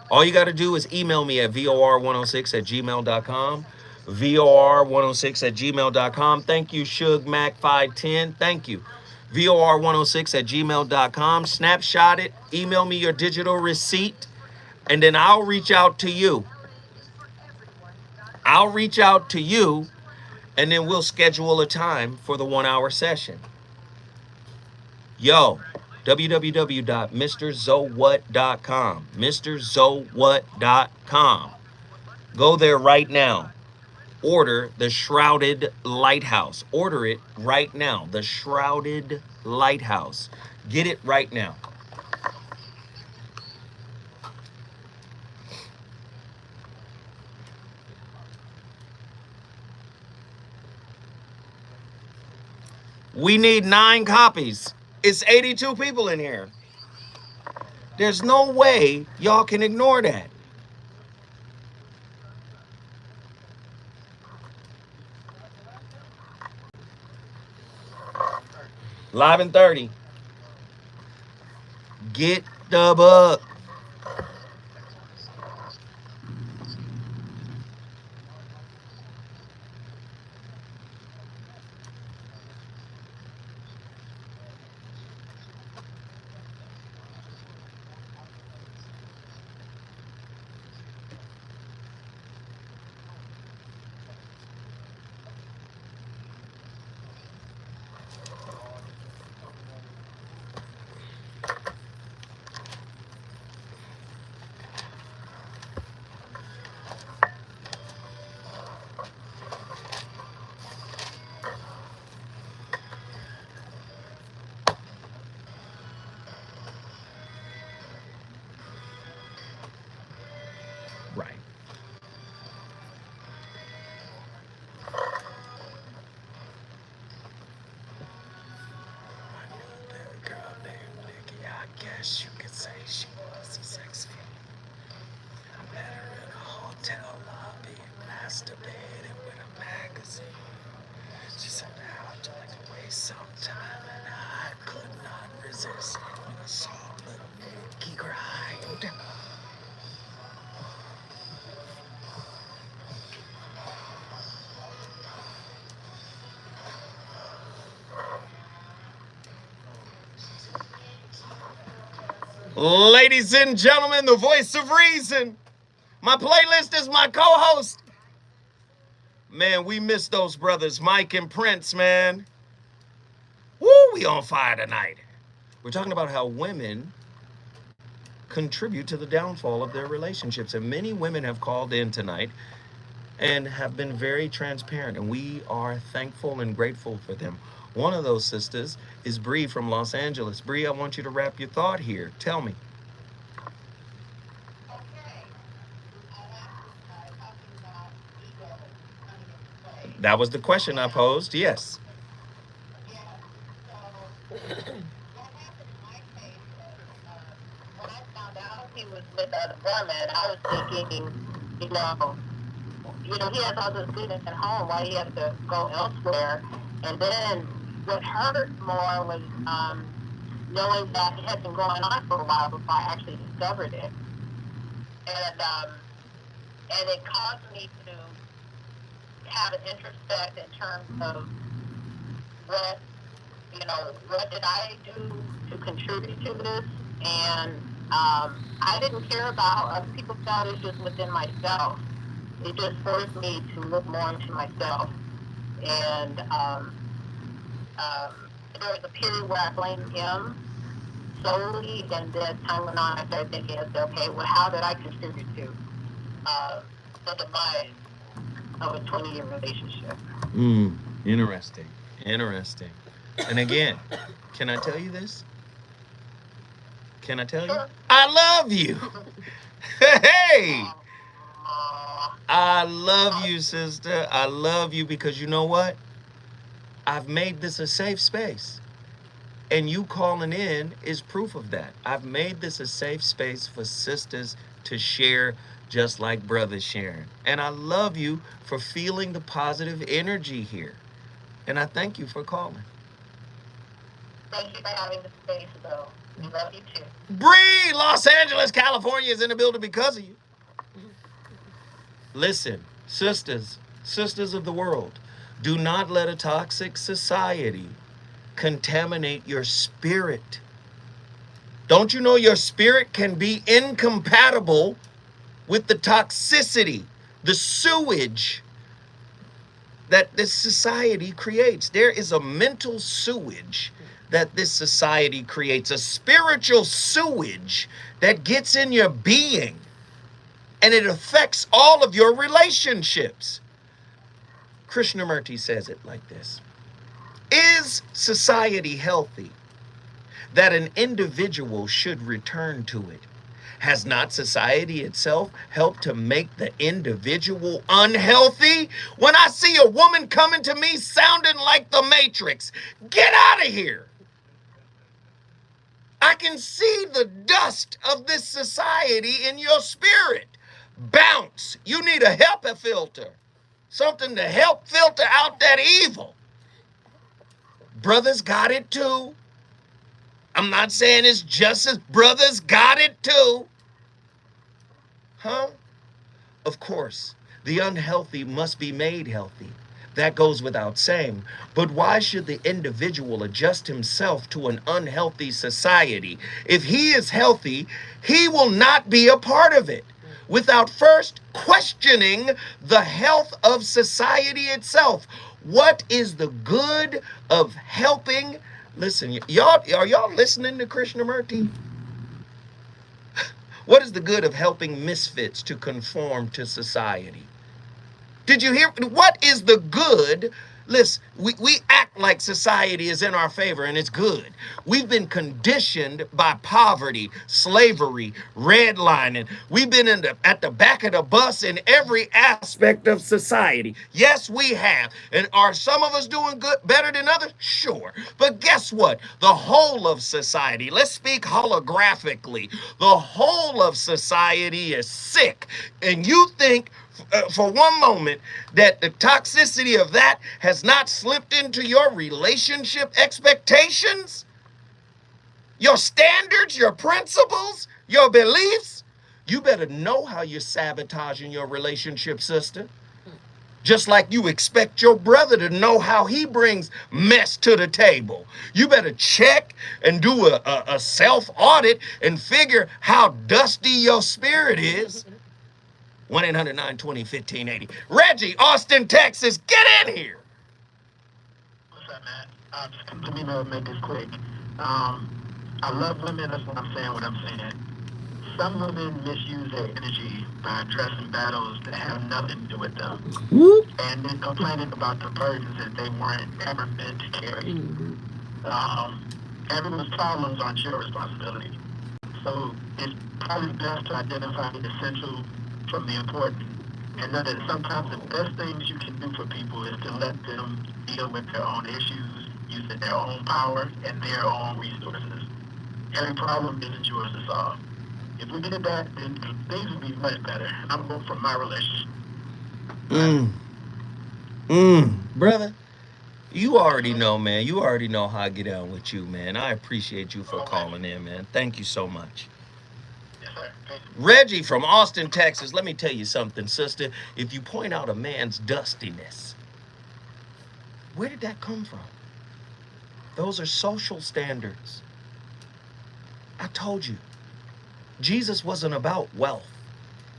All you got to do is email me at vor106@gmail.com. VOR106@gmail.com. Thank you, ShugMac510. Thank you. VOR106@gmail.com. Snapshot it. Email me your digital receipt. And then I'll reach out to you. I'll reach out to you. And then we'll schedule a time for the 1-hour session. Yo, www.mrzowhat.com. mrzowhat.com. Go there right now. Order the Shrouded Lighthouse. Order it right now. The Shrouded Lighthouse. Get it right now. We need 9 copies. It's 82 people in here. There's no way y'all can ignore that. Live in 30. Get the book. Right. Girl named Nikki, I guess you could say she was a sex fiend. I met her in a hotel lobby, masturbating with a magazine. She said, how'd you like to waste some time? And I could not resist when I saw little Nikki grind. Ladies and gentlemen, the voice of reason. My playlist is my co-host. Man, we miss those brothers, Mike and Prince, man. Woo, we on fire tonight. We're talking about how women contribute to the downfall of their relationships. And many women have called in tonight and have been very transparent. And we are thankful and grateful for them. One of those sisters is Bree from Los Angeles. Bree, I want you to wrap your thought here. Tell me. That was the question I posed, yes. When I found out he was with other women, I was thinking, you know, he has all this goodness at home. Why he has to go elsewhere? And then what hurt more was knowing that it had been going on for a while before I actually discovered it. And it caused me to have an introspect in terms of what did I do to contribute to this? And I didn't care about other people's issues within myself. It just forced me to look more into myself. And there was a period where I blamed him solely, and then time went on, I started thinking, okay, well, how did I contribute to the demise of a 20-year relationship? Interesting. Interesting. And again, can I tell you this? Can I tell you? I love you. Hey! I love you, sister. I love you because you know what? I've made this a safe space. And you calling in is proof of that. I've made this a safe space for sisters to share just like brothers sharing. And I love you for feeling the positive energy here. And I thank you for calling. Thank you for having the space, though. We love you too. Bree, Los Angeles, California is in the building because of you. Listen, sisters, sisters of the world, do not let a toxic society contaminate your spirit. Don't you know your spirit can be incompatible with the toxicity, the sewage that this society creates? There is a mental sewage that this society creates, a spiritual sewage that gets in your being, and it affects all of your relationships. Krishnamurti says it like this: is society healthy that an individual should return to it? Has not society itself helped to make the individual unhealthy? When I see a woman coming to me sounding like the Matrix, get out of here. I can see the dust of this society in your spirit. Bounce. You need a HEPA filter, something to help filter out that evil. Brothers got it too. I'm not saying it's just as brothers got it too. Huh? Of course, the unhealthy must be made healthy. That goes without saying. But why should the individual adjust himself to an unhealthy society? If he is healthy, he will not be a part of it without first questioning the health of society itself. What is the good of helping? Listen, y'all, are y'all listening to Krishnamurti? What is the good of helping misfits to conform to society? Did you hear? What is the good? Listen, we act like society is in our favor and it's good. We've been conditioned by poverty, slavery, redlining. We've been at the back of the bus in every aspect of society. Yes, we have. And are some of us doing good, better than others? Sure. But guess what? The whole of society, let's speak holographically, the whole of society is sick. And you think for one moment that the toxicity of that has not slipped into your relationship expectations, your standards, your principles, your beliefs? You better know how you're sabotaging your relationship, sister. Just like you expect your brother to know how he brings mess to the table. You better check and do a self-audit and figure how dusty your spirit is. 1-800-920-1580. Reggie, Austin, Texas, get in here. What's up, man? Just come to me to make this quick. I love women, that's what I'm saying, Some women misuse their energy by addressing battles that have nothing to do with them. And then complaining about the burdens that they weren't ever meant to carry. Everyone's problems aren't your responsibility. So it's probably best to identify the essential from the important, and know that sometimes the best things you can do for people is to let them deal with their own issues, using their own power and their own resources. Every problem isn't yours to solve. If we did that, then things would be much better. And I'm going from my relationship. Brother, you already know, man. You already know how I get down with you, man. I appreciate you for calling in, man. Thank you so much. Reggie from Austin, Texas. Let me tell you something, sister. If you point out a man's dustiness, where did that come from? Those are social standards. I told you, Jesus wasn't about wealth.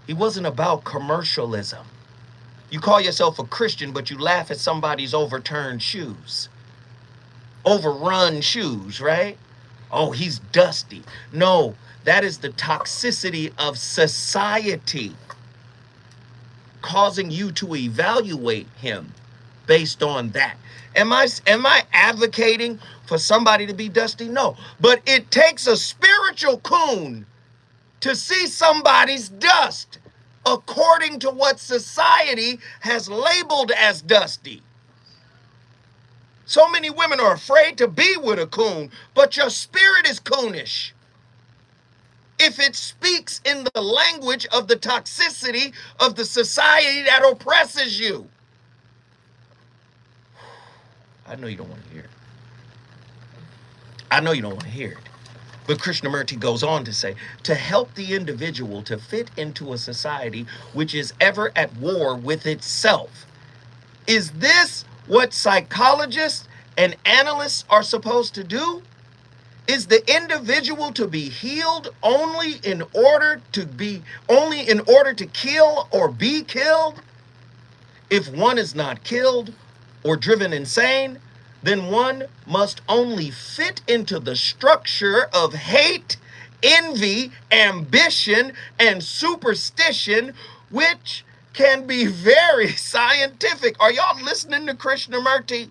He wasn't about commercialism. You call yourself a Christian, but you laugh at somebody's overturned shoes. Overrun shoes, right? Oh, he's dusty. No, that is the toxicity of society causing you to evaluate him based on that. Am I advocating for somebody to be dusty? No, but it takes a spiritual coon to see somebody's dust according to what society has labeled as dusty. So many women are afraid to be with a coon, but your spirit is coonish. If it speaks in the language of the toxicity of the society that oppresses you. I know you don't want to hear it. I know you don't want to hear it. But Krishnamurti goes on to say, to help the individual to fit into a society which is ever at war with itself, Is this what psychologists and analysts are supposed to do? Is the individual to be healed only in order to kill or be killed? If one is not killed or driven insane, then one must only fit into the structure of hate, envy, ambition, and superstition, which can be very scientific. Are y'all listening to Krishnamurti?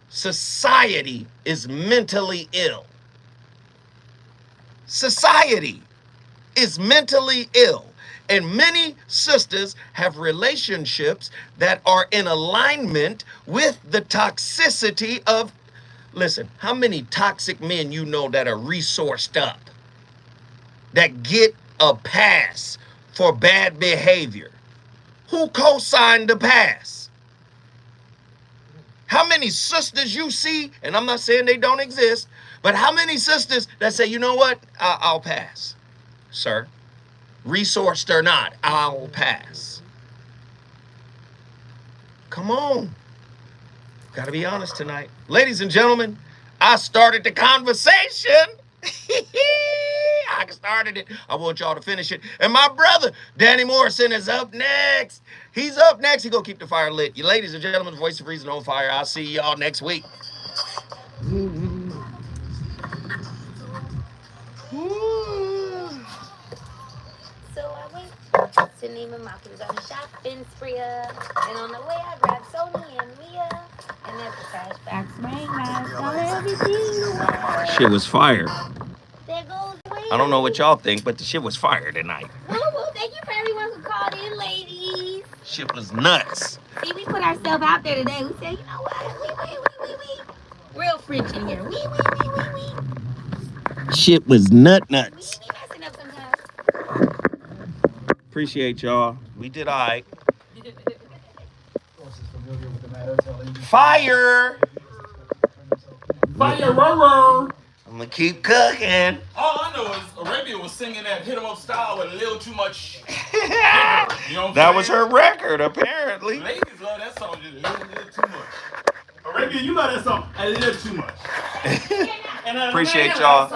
Society is mentally ill. Society is mentally ill. And many sisters have relationships that are in alignment with the toxicity of, listen, how many toxic men you know that are resourced up, that get a pass for bad behavior? Who co-signed the pass? How many sisters you see, and I'm not saying they don't exist, but how many sisters that say, you know what, I'll pass, sir? Resourced or not, I'll pass. Come on. Gotta be honest tonight. Ladies and gentlemen, I started the conversation. I started it. I want y'all to finish it. And my brother, Danny Morrison, is up next. He's up next. He's gonna keep the fire lit. You ladies and gentlemen, the voice of reason on fire. I'll see y'all next week. So I went to Neiman Marcus on a shopping spree, and on the way I grabbed Sony and Mia, and then the flashbacks bring back all everything away. Shit was fire. There goes the way. I don't know what y'all think, but the shit was fire tonight. Woo woo! Thank you for everyone who called in, ladies. Shit was nuts. See, we put ourselves out there today. We said, you know what? We. Real French in here. We. Shit was nuts. We be messing up sometimes. Appreciate y'all. We did all right. Fire! Fire, roar. I'm gonna keep cooking. All I know is Arabia was singing that Hit 'em Up style with a little too much. You know what That I'm was saying? her record, apparently. Ladies love that song just a little too much. Arabia, you love that song a little too much. Appreciate y'all.